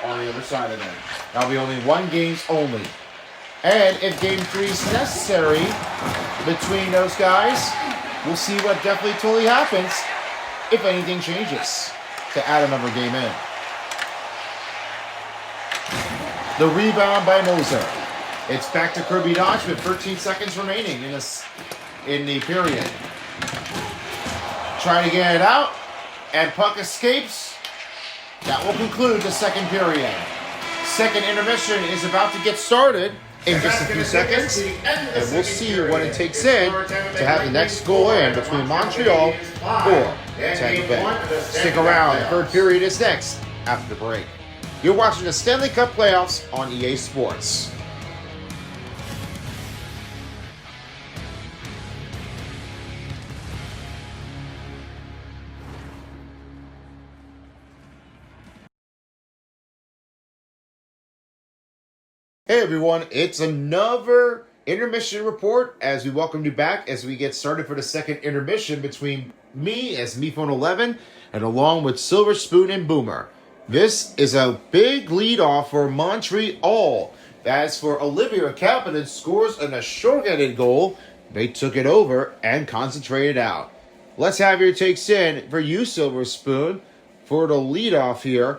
on the other side of it. That'll be only 1 game only. And if game 3 is necessary between those guys, we'll see what definitely totally happens if anything changes to add another game in. The rebound by Moser. It's back to Kirby Dodge with 13 seconds remaining in the period. Trying to get it out, and puck escapes. That will conclude the second period. Second intermission is about to get started in just a few seconds, and we'll see what it takes in to have the next goal in between Montreal or Tampa Bay. Stick around, the third period is next after the break. You're watching the Stanley Cup playoffs on EA Sports. Hey everyone, it's another intermission report as we welcome you back as we get started for the second intermission between me as MePhone11 and along with Silver Spoon and Boomer. This is a big lead off for Montreal. As for Olivia Kapanen scores an shorthanded goal, they took it over and concentrated out. Let's have your takes in for you, Silver Spoon, for the lead off here,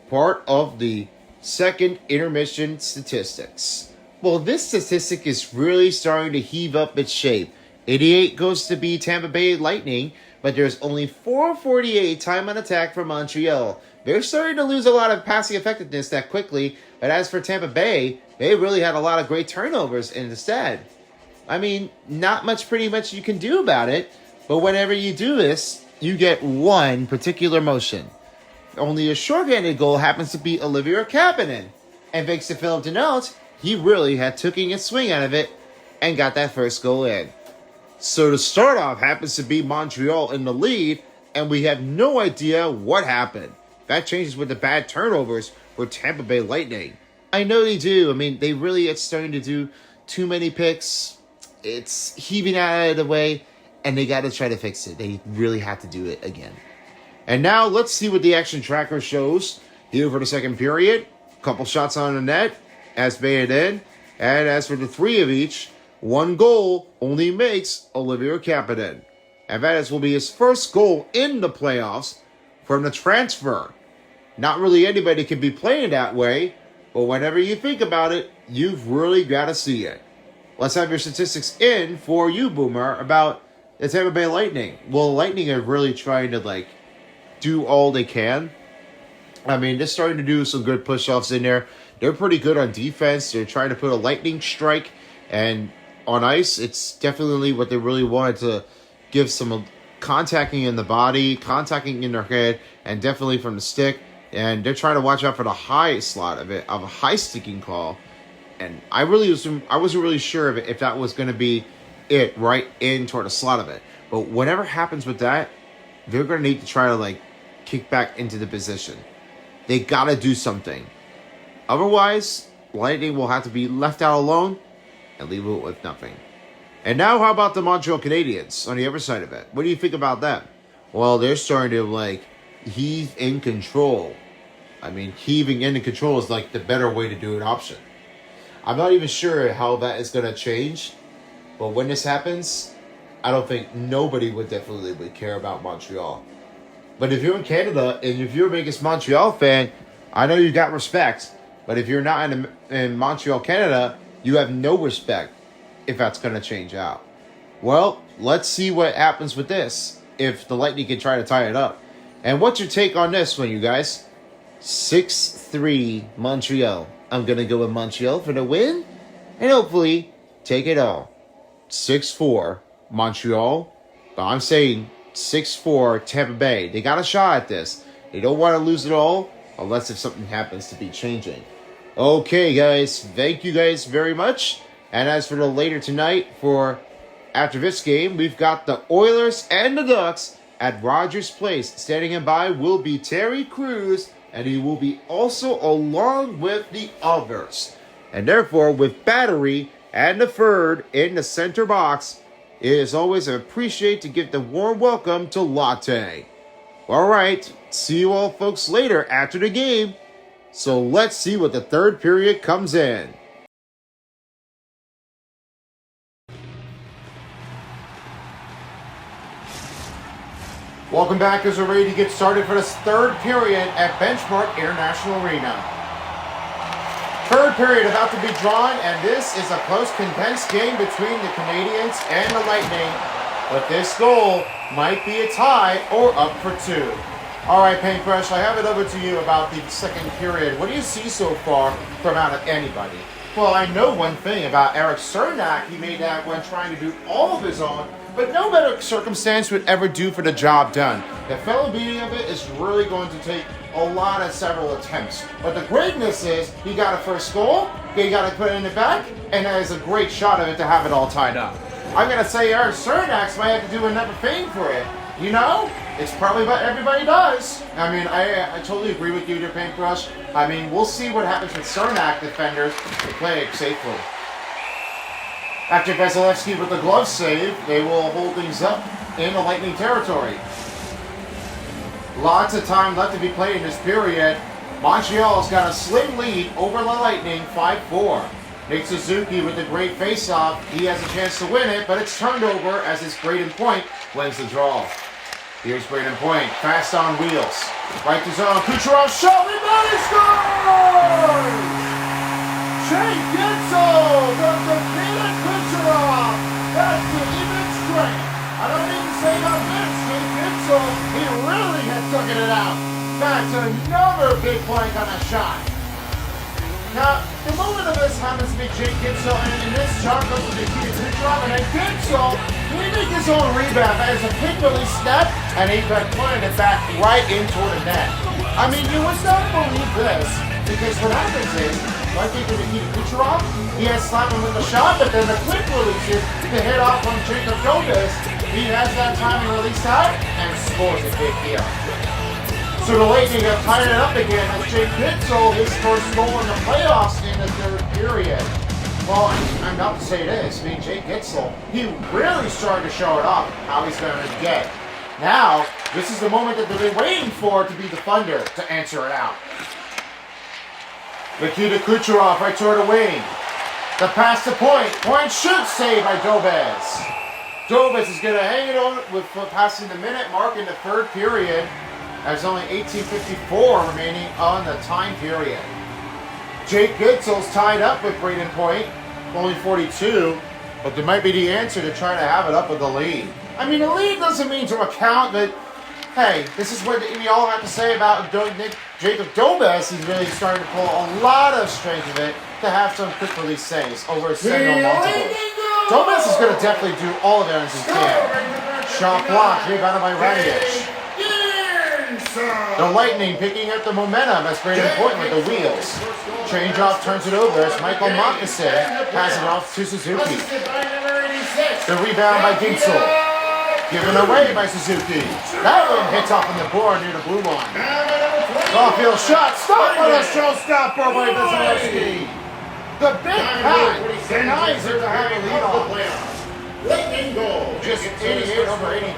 part of the second intermission statistics. Well, this statistic is really starting to heave up its shape. 88 goes to be Tampa Bay Lightning, but there's only 448 time on attack for Montreal. They're starting to lose a lot of passing effectiveness that quickly, but as for Tampa Bay, they really had a lot of great turnovers instead. I mean, not much pretty much you can do about it, but whenever you do this, you get one particular motion. Only a shorthanded goal happens to be Olivia Kapanen. And thanks to Philip Denault, he really had taken a swing out of it and got that first goal in. So the start off happens to be Montreal in the lead, and we have no idea what happened. That changes with the bad turnovers for Tampa Bay Lightning. I know they do. I mean, they really are starting to do too many picks. It's heaving out of the way, and they got to try to fix it. They really have to do it again. And now let's see what the action tracker shows here for the second period. Couple shots on the net as made in. And as for the three of each, one goal only makes Olivia Kapanen. And that will be his first goal in the playoffs from the transfer. Not really anybody can be playing that way, but whenever you think about it, you've really got to see it. Let's have your statistics in for you, Boomer, about the Tampa Bay Lightning. Well, the Lightning are really trying to do all they can. I mean, they're starting to do some good push-offs in there. They're pretty good on defense. They're trying to put a lightning strike, and on ice, it's definitely what they really wanted to give some contacting in the body, contacting in their head, and definitely from the stick. And they're trying to watch out for the high slot of a high sticking call. And I wasn't really sure of it, if that was going to be it right in toward the slot of it. But whatever happens with that, they're going to need to try to kick back into the position. They got to do something. Otherwise, Lightning will have to be left out alone and leave it with nothing. And now how about the Montreal Canadiens on the other side of it? What do you think about them? Well, they're starting to heave in control. I mean, heaving in control is the better way to do an option. I'm not even sure how that is going to change. But when this happens, I don't think nobody would care about Montreal. But if you're in Canada and if you're a biggest Montreal fan, I know you got respect. But if you're not in Montreal, Canada, you have no respect if that's going to change out. Well, let's see what happens with this if the Lightning can try to tie it up. And what's your take on this one, you guys? 6-3 Montreal. I'm going to go with Montreal for the win and hopefully take it all. 6-4 Montreal, but I'm saying 6-4 Tampa Bay. They got a shot at this. They don't want to lose it all unless if something happens to be changing. Okay, guys. Thank you guys very much. And as for the later tonight, after this game, we've got the Oilers and the Ducks at Rogers Place. Standing in by will be Terry Crews, and he will be also along with the others. And therefore, with Battery and the third in the center box, it is always appreciated to give the warm welcome to Latte. All right, see you all folks later after the game. So let's see what the third period comes in. Welcome back as we're ready to get started for this third period at Benchmark International Arena. Third period about to be drawn, and this is a close condensed game between the Canadiens and the Lightning. But this goal might be a tie or up for two. All right, Paintbrush, I have it over to you about the second period. What do you see so far from out of anybody? Well, I know one thing about Eric Cernak. He made that when trying to do all of his own, but no better circumstance would ever do for the job done. The fellow beating of it is really going to take a lot of several attempts. But the greatness is he got a first goal, he got to put it in the back, and that is a great shot of it to have it all tied up. I'm going to say Eric Cernak might have to do another thing for it. You know, it's probably what everybody does. I mean, I totally agree with you, dear Paintbrush. I mean, we'll see what happens with Cernak defenders to play it safely. After Vasilevsky with the glove save, they will hold things up in the Lightning territory. Lots of time left to be played in this period. Montreal's got a slim lead over the Lightning, 5-4. Nick Suzuki with a great face-off. He has a chance to win it, but it's turned over as it's Braden Point wins the draw. Here's Braden Point, fast on wheels. Right to zone, Kucherov shot, rebound, he scores! Jake Gitzel does the Nikita Kucherov. That's the even strength. I don't need to say about this, Jake Gitzel, he really has taken it out. That's another big plank on a shot. Now, the moment of this happens to be Jake Gitzel, and in this shot goes to Nikita Kucherov, and then Gitzel, he make his own rebound as a quick release step, and he pointed it back right into the net. I mean, you would not believe this, because what happens is, like they did to Nikita Kucherov, he has slapped him with the shot, but then the quick releases to hit off from Jacob Gomez. He has that timing release out, and scores a big here. So the Lightning have tied it up again as Jake Gitzel, his first goal in the playoffs in the third period. Well, I'm about to say this. I mean, Jake Gitzel, he really started to show it up how he's going to get. Now, this is the moment that they've been waiting for to be the Thunder to answer it out. Nikita Kucherov right toward the wing. The pass to Point. Point shoot save by Dobes. Dobes is going to hang it on with passing the minute mark in the third period. There's only 18:54 remaining on the time period. Jake Gitzel's tied up with Braden Point, only 42, but there might be the answer to try to have it up with the lead. I mean, the lead doesn't mean to account that, hey, this is what we all have to say about Jacob Dobes. He's really starting to pull a lot of strength of it to have some quick release saves over a single multiple. Dobes is going to definitely do all of it as he can. Shot blocked, rebounded by Radish. The Lightning picking up the momentum as Braden Point with the wheels. Change off, turns it over as Michael Moccasin passes it off to Suzuki. The rebound by Gitzel. Given away by Suzuki. That one hits off on the board near the blue line. Caulfield shot, stop with a showstopper by Vasilevsky. The big cat denies it to have a lead off. Just 88 over 82.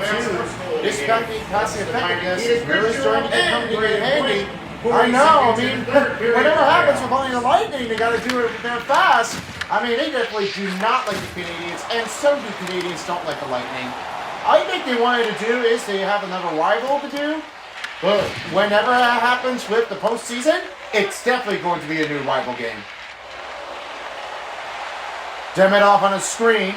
This passing effectiveness is really starting to become very handy. I know, I mean, whatever happens with only the Lightning, they got to do it there fast. I mean, they definitely do not like the Canadiens, and so do Canadiens don't like the Lightning. I think they wanted to do is they have another rival to do, but whenever that happens with the postseason, it's definitely going to be a new rival game. Demidov on a screen.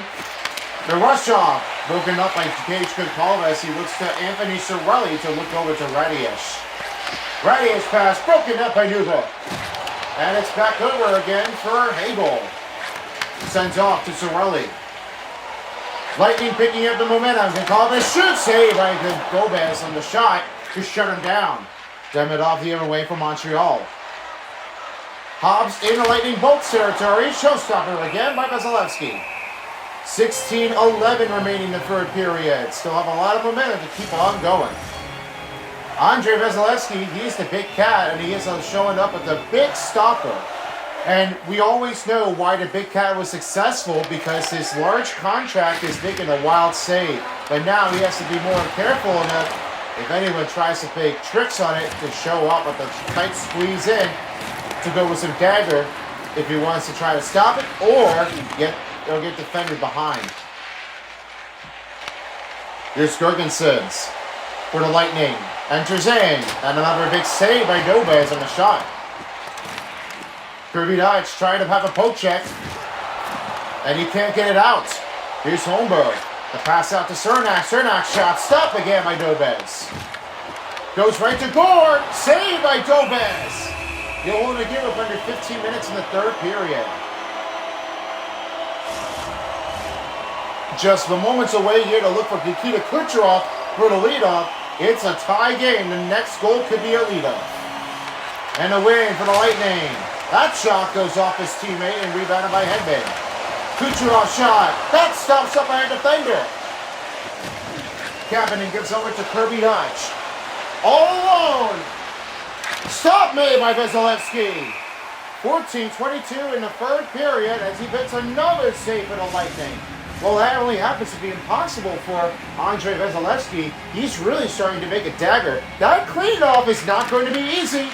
The rush off, broken up by Gage Goodcall as he looks to Anthony Cirelli to look over to Radish. Radish pass broken up by Newhook. And it's back over again for Hagel. Sends off to Cirelli. Lightning picking up the momentum. Goodcall shoot save by Gomez on the shot to shut him down. Demidov the other way for Montreal. Hobbs in the Lightning Bolts territory. Showstopper again by Vasilevsky. 16:11 remaining in the third period. Still have a lot of momentum to keep on going. Andrei Vasilevsky, he's the big cat, and he is showing up with the big stopper. And we always know why the big cat was successful, because his large contract is making a wild save. But now he has to be more careful enough, if anyone tries to play tricks on it, to show up with a tight squeeze in to go with some dagger if he wants to try to stop it, or they'll get defended behind. Here's Girgensons for the Lightning. Enters in, and another big save by Dobes on the shot. Kirby Dykes trying to have a poke check, and he can't get it out. Here's Holmberg. The pass out to Cernak. Cernak shot stopped again by Dobes. Goes right to Gord. Saved by Dobes. You'll only give up under 15 minutes in the third period. Just the moments away here to look for Nikita Kucherov for the leadoff. It's a tie game. The next goal could be a leadoff. And a win for the Lightning. That shot goes off his teammate and rebounded by Hedman. Kucherov shot. That stops up by a defender. Kapanen gives over to Kirby Dodge. All alone. Stop made by Vasilevsky. 14-22 in the third period as he gets another save for the Lightning. Well, that only happens to be impossible for Andrei Vasilevsky. He's really starting to make a dagger. That cleanoff is not going to be easy.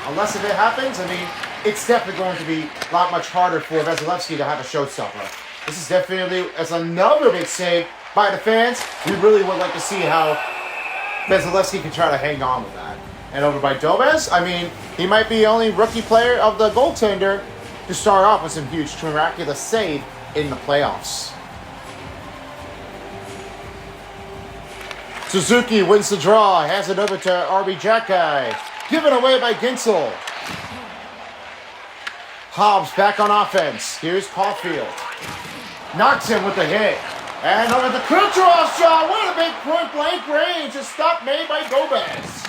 Unless if it happens, I mean, it's definitely going to be a lot much harder for Vasilevsky to have a showstopper. This is definitely as another big save by the fans. We really would like to see how Vasilevsky can try to hang on with that. And over by Dobes, I mean, he might be the only rookie player of the goaltender to start off with some huge miraculous save in the playoffs. Suzuki wins the draw, has it over to RB Jackai. Given away by Ginsel. Hobbs back on offense. Here's Caulfield. Knocks him with the hit. And over the Kucherov shot. What a big point-blank range. A stop made by Gomez.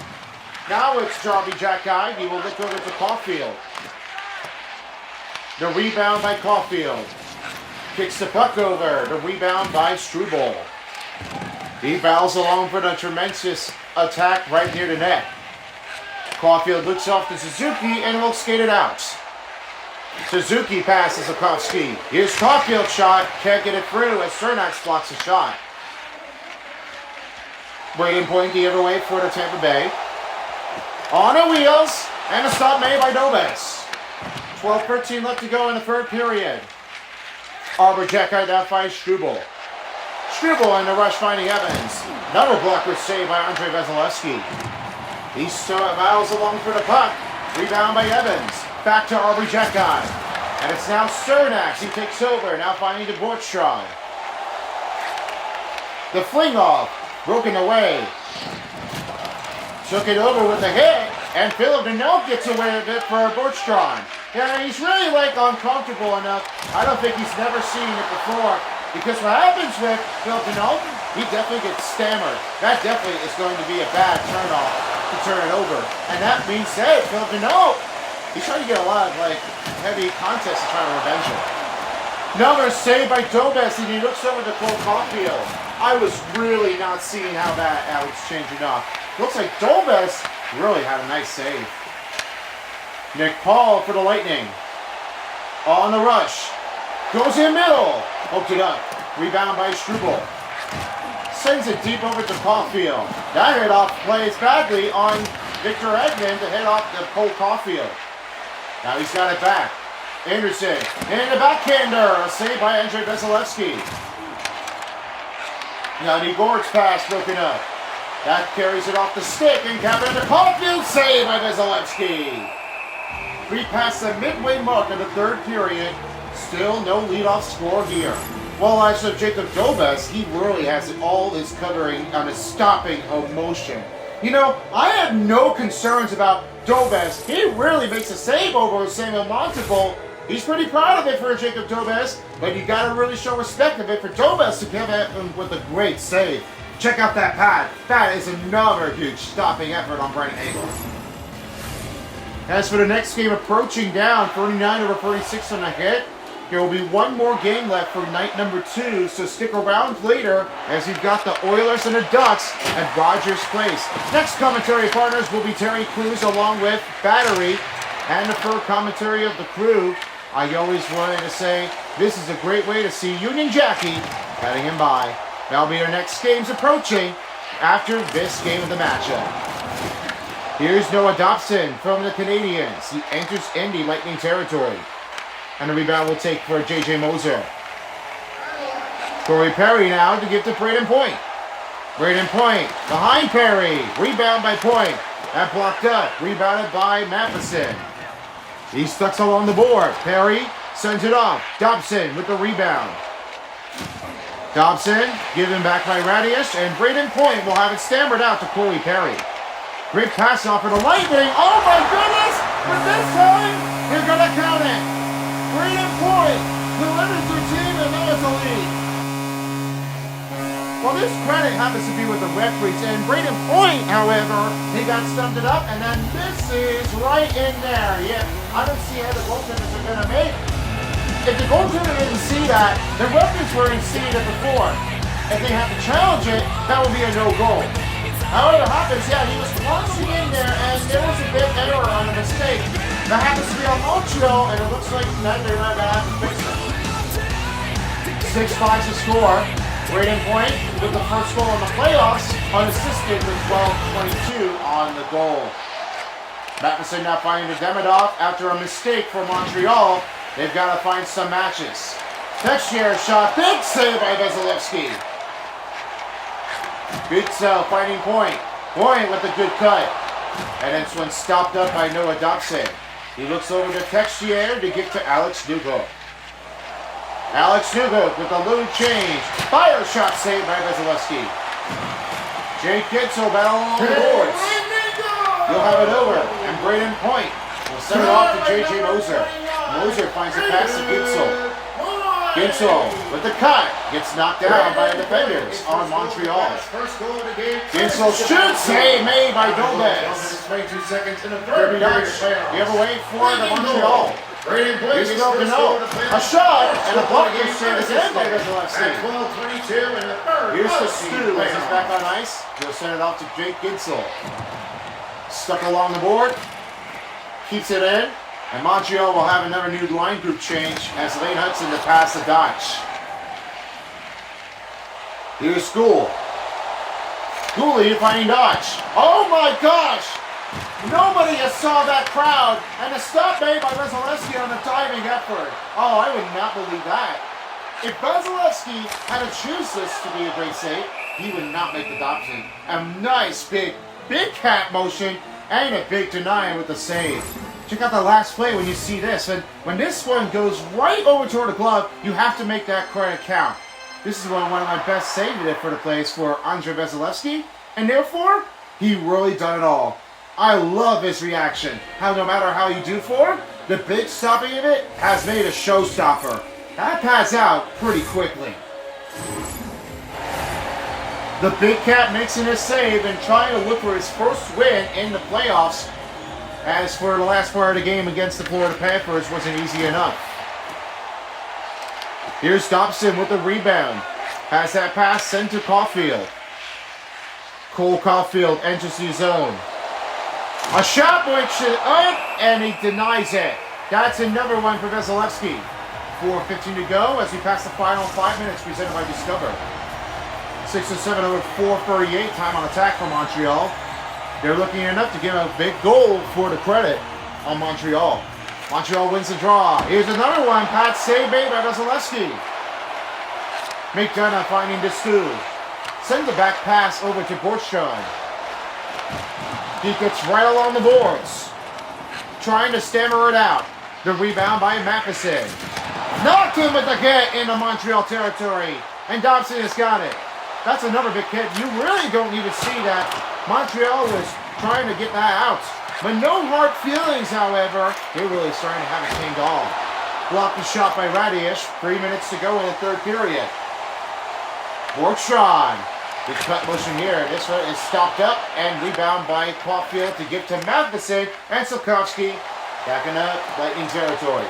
Now it's RB Jackai. He will look over to Caulfield. The rebound by Caulfield. Kicks the puck over. The rebound by Struble. He bows along for the tremendous attack right near the net. Caulfield looks off to Suzuki and will skate it out. Suzuki passes Zukovsky. Here's Caulfield's shot. Can't get it through as Cernak blocks the shot. Braden point the other way for the Tampa Bay. On the wheels. And a stop made by Dobes. 12-13 left to go in the third period. Arbor Jackai now finds Struble. Struble in the rush finding Evans. Another blocker save by Andrei Vasilevsky. He miles along for the puck. Rebound by Evans. Back to Arbor Jackai. And it's now Cernak. He takes over. Now finding the Bortstrong. The fling off. Broken away. Took it over with a hit. And Philip Deneau gets away with it for Bortstrong. Yeah, he's really uncomfortable enough. I don't think he's never seen it before. Because what happens with Phil Deneau, he definitely gets stammered. That definitely is going to be a bad turn-off to turn it over. And that being said, Phil Deneau, he's trying to get a lot of heavy contests to try to revenge him. Another save by Dobes, and he looks over to Cole Caulfield. I was really not seeing how that was changing up. Looks like Dobes really had a nice save. Nick Paul for the Lightning. On the rush. Goes in middle. Hooked it up. Rebound by Struble. Sends it deep over to Caulfield. That hit off plays badly on Victor Edmond to hit off the Cole Caulfield. Now he's got it back. Anderson. And the backhander. A save by Andrei Vasilevsky. Now the Gort's pass broken up. That carries it off the stick and Kapanen to Caulfield. Save by Vasilevsky. We pass the midway mark of the third period. Still no leadoff score here. Well, as of Jacob Dobes, he really has all his covering on his stopping of motion. You know, I have no concerns about Dobes. He really makes a save over Samuel Montefiore. He's pretty proud of it for Jacob Dobes, but you got to really show respect of it for Dobes to come at him with a great save. Check out that pad. That is another huge stopping effort on Brennan Hagel. As for the next game approaching down, 39/36 on a hit. There will be one more game left for night number 2, so stick around later as you've got the Oilers and the Ducks at Rogers Place. Next commentary partners will be Terry Crews along with Battery and the third commentary of the crew. I always wanted to say this is a great way to see Union Jackie heading him by. That'll be our next games approaching after this game of the matchup. Here's Noah Dobson from the Canadiens. He enters Indy Lightning territory. And the rebound will take for J.J. Moser. Corey Perry now to give to Braden Point. Braden Point behind Perry. Rebound by Point. That blocked up. Rebounded by Matheson. He stucks along the board. Perry sends it off. Dobson with the rebound. Dobson given back by Radius. And Braden Point will have it stammered out to Corey Perry. Great pass off for the Lightning. Oh my goodness! But this time, you're going to count it. Braden Point delivers their team, and now it's a lead. Well, this credit happens to be with the referees, and Braden Point, however, he got stumped it up, and then this is right in there. Yeah, I don't see how the goaltenders are going to make it. If the goaltender didn't see that, the referees were in seeing it before. If they have to challenge it, that would be a no-goal. However, happens, yeah, he was crossing in there, and there was a big error on a mistake. That happens to be on Montreal, and it looks like they're not going to have to fix it. 6-5 to score. Braden Point with the first goal in the playoffs, unassisted with 12-22 on the goal. Matheson now finding Demidov after a mistake for Montreal. They've got to find some matches. Texier shot, big save by Vasilevsky. Good sell, finding Point. Point with a good cut. And then this one stopped up by Noah Dobson. He looks over to Texier to get to Alex Newhook. Alex Newhook with a low change. Fire shot saved by Vasilevsky. Jake Gitzel battle along the boards. You'll have it over. And Braden Point will send it off to J.J. Moser. Moser finds a pass to Gitzel. Gitzel with the cut. Gets knocked down by the defenders on Montreal. Gitzel shoots. Save made by Dobes. 22 seconds in the third. The other way for the Montreal. Here's a shot and a blocker save again by Vasilevsky. 12-22 in the third. Here's the Stu as he's back on ice. He'll send it off to Jake Gitzel. Stuck along the board. Keeps it in. And Montreal will have another new line group change as Lane Hudson to pass the Dutch. Here's Gould. Gould finding Dutch. Oh my gosh! Nobody has saw that crowd, and a stop made by Vasilevsky on the diving effort. Oh, I would not believe that. If Vasilevsky had to choose this to be a great save, he would not make the Dobson. A nice big cat motion and a big deny with the save. Check out the last play when you see this, and when this one goes right over toward the glove, you have to make that credit count. This is one of my best saves for the plays for Andrei Vasilevsky, and therefore, he really done it all. I love his reaction. How no matter how you do for him, the big stopping of it has made a showstopper. That pads out pretty quickly. The big cat making his save and trying to look for his first win in the playoffs. As for the last part of the game against the Florida Panthers, wasn't easy enough. Here's Dobson with the rebound. Has that pass sent to Caulfield. Cole Caulfield enters the zone. A shot which is up, and he denies it. That's another one for Vasilevsky. 4:15 to go as we pass the final 5 minutes presented by Discover. 6-7 over 4:38 time on attack for Montreal. They're looking enough to give a big goal for the credit on Montreal. Montreal wins the draw. Here's another one. Pat save made by Vasilevsky. McDonough finding the Stu. Sends the back pass over to Borchard. He gets right along the boards. Trying to stammer it out. The rebound by Matheson. Knocked him with the hit into Montreal territory. And Dobson has got it. That's another big hit. You really don't even see that. Montreal was trying to get that out. But no hard feelings, however. They're really starting to have a king goal. Blocked the shot by Radish. 3 minutes to go in the third period. Borchard. Good cut motion here. This one is stopped up and rebound by Caulfield to give to Matheson and Sokovsky back in the Lightning territory.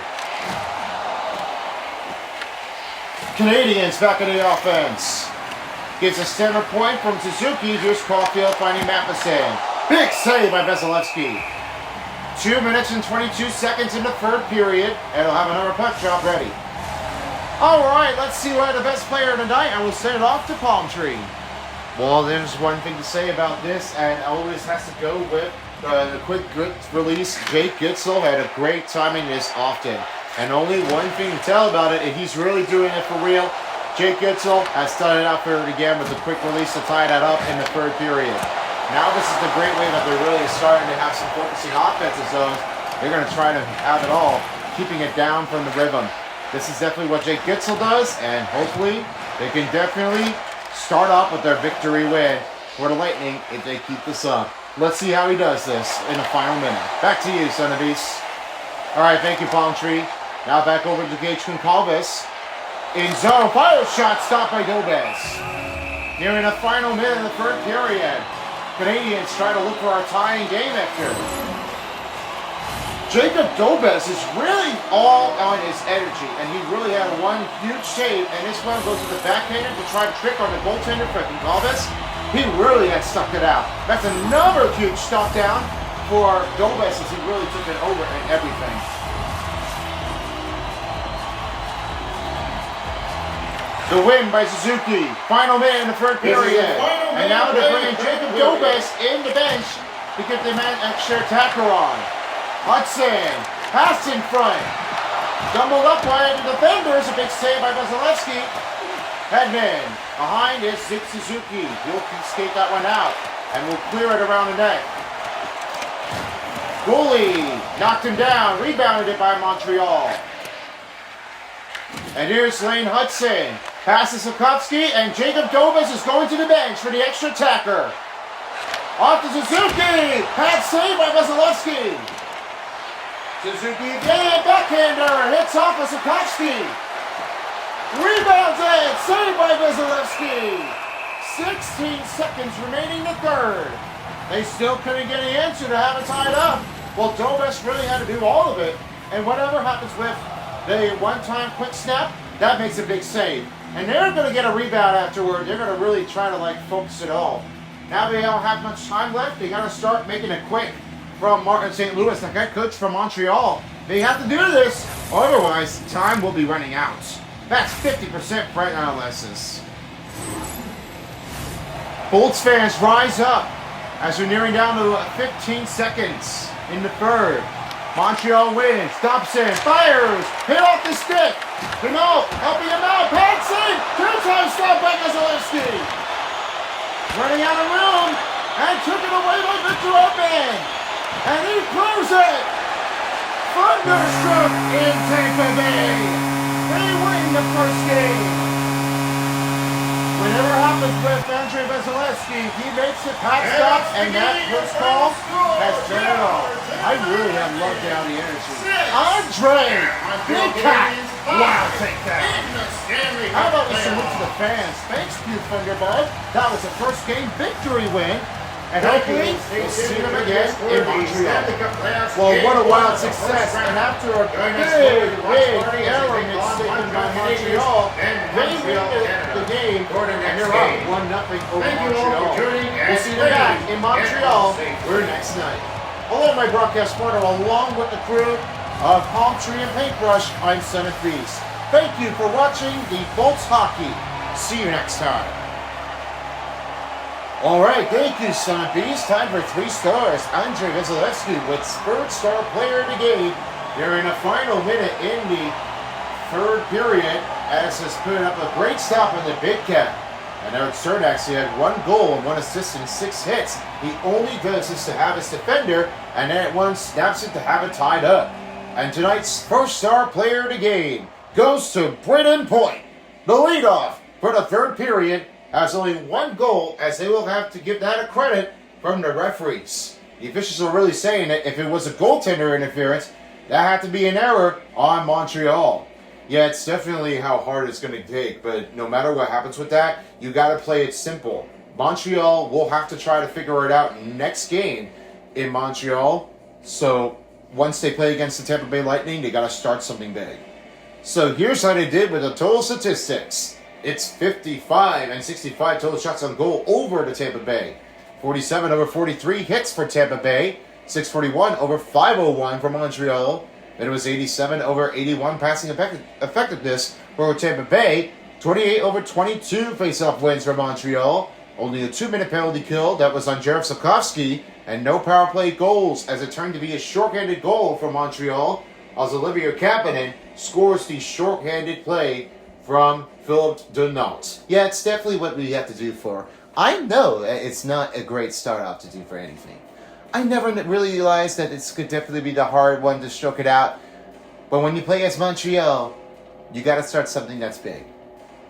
Canadiens back in the offense. Gets a center point from Suzuki. Here's Caulfield finding Matheson. Big save by Vasilevsky. 2 minutes and 22 seconds in the third period, and he'll have another puck job ready. All right, let's see why the best player tonight, and we'll send it off to Palm Tree. Well, there's one thing to say about this, and always has to go with the quick good release. Jake Gitzel had a great timing this often. And only one thing to tell about it, and he's really doing it for real. Jake Gitzel has done it out for it again with a quick release to tie that up in the third period. Now this is the great way that they're really starting to have some focusing offensive zones. They're going to try to have it all, keeping it down from the rhythm. This is definitely what Jake Gitzel does, and hopefully they can definitely start off with their victory win for the Lightning if they keep this up. Let's see how he does this in the final minute. Back to you, Son of Beast. All right, thank you, Palm Tree. Now back over to Gage Goncalves. In zone, fire shot stopped by Dobes. Nearing the final minute of the third period. Canadiens try to look for our tying game after. Jacob Dobes is really all on his energy, and he really had one huge save, and this one goes to the backhander to try to trick on the goaltender for Galvez. He really had stuck it out. That's another huge stop down for Dobes as he really took it over and everything. The win by Suzuki. Final minute in the third period. And now they're bringing Jacob Dobes in the bench to get the man extra attacker on. Hudson, pass in front. Doubled up by the defenders. A big save by Vasilevsky. Hedman, behind is Zip Suzuki. He'll skate that one out and will clear it around the net. Goalie knocked him down, rebounded it by Montreal. And here's Lane Hudson. Passes Sikorsky, and Jacob Dobes is going to the bench for the extra attacker. Off to Suzuki. Pad save by Vasilevsky. Suzuki again, backhander. Hits off of Sikorsky. Rebounds it. Saved by Vasilevsky. 16 seconds remaining in the third. They still couldn't get an answer to have it tied up. Well, Dobes really had to do all of it. And whatever happens with the one-time quick snap, that makes a big save. And they're going to get a rebound afterward. They're going to really try to focus it all. Now they don't have much time left. They got to start making it quick. From Martin St. Louis, the head coach from Montreal. They have to do this, otherwise time will be running out. That's 50% right analysis. Bolts fans rise up as we're nearing down to 15 seconds in the third. Montreal wins. Dobson fires. Hit off the stick. Renault helping him out. Pad save. Two-time stop by Vasilevsky. Running out of room and took it away by Victor Open. And he proves it. Thunderstruck in Tampa Bay. They win the first game. Whatever happens with Andrei Vasilevsky, he makes it past stop, and that first call has turned it off. I really have loved down the energy. Andre, big cat. Wow, take that. How about we salute to the fans? Thanks, you Thunderbird. That was the first game victory win. And hopefully, we'll see them again in Montreal. Well, what a wild success. And after a big error mistaken by Montreal, they win the game, and they're up 1-0 over Montreal. We'll see them back in Montreal for next night. Hello, my broadcast partner, along with the crew of Palm Tree and Paintbrush, I'm Son of Beast. Thank you for watching the Bolts Hockey. See you next time. All right, thank you, Son of Beast. Time for 3 stars. Andrei Vasilevsky with third star player of the game. They're in the final minute in the third period, as has put up a great stop on the Big Cat. And Eric Cernak, he had 1 goal and 1 assist and 6 hits. He only does this to have his defender, and then at once snaps it to have it tied up. And tonight's first star player of the game goes to Britton Point. The leadoff for the third period has only 1 goal, as they will have to give that a credit from the referees. The officials are really saying that if it was a goaltender interference, that had to be an error on Montreal. Yeah, it's definitely how hard it's going to take, but no matter what happens with that, you got to play it simple. Montreal will have to try to figure it out next game in Montreal. So once they play against the Tampa Bay Lightning, they got to start something big. So here's how they did with the total statistics. It's 55 and 65 total shots on goal over the Tampa Bay. 47 over 43 hits for Tampa Bay. 641 over 501 for Montreal. Then it was 87 over 81 passing effectiveness for Tampa Bay. 28 over 22 face-off wins for Montreal. Only a 2-minute penalty kill. That was on Jared Sikorsky. And no power play goals, as it turned to be a shorthanded goal for Montreal, as Olivier Kapanen scores the shorthanded play from Philip Denault. Yeah, it's definitely what we have to do for. I know it's not a great start off to do for anything. I never really realized that this could definitely be the hard one to stroke it out. But when you play against Montreal, you got to start something that's big.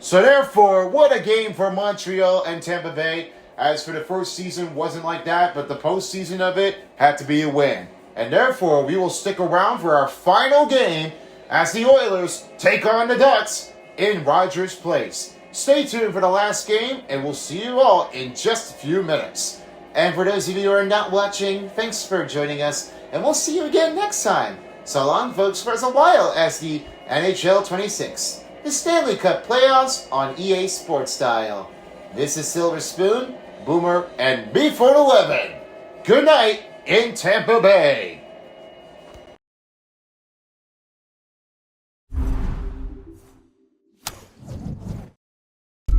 So therefore, what a game for Montreal and Tampa Bay. As for the first season, wasn't like that, but the postseason of it had to be a win. And therefore, we will stick around for our final game as the Oilers take on the Ducks in Rogers Place. Stay tuned for the last game, and we'll see you all in just a few minutes. And for those of you who are not watching, thanks for joining us. and we'll see you again next time. So long, folks, for as a while as the NHL 26, the Stanley Cup playoffs on EA Sports Style. This is Silver Spoon, Boomer, and B411. Good night in Tampa Bay.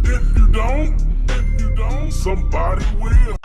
If you don't, somebody will.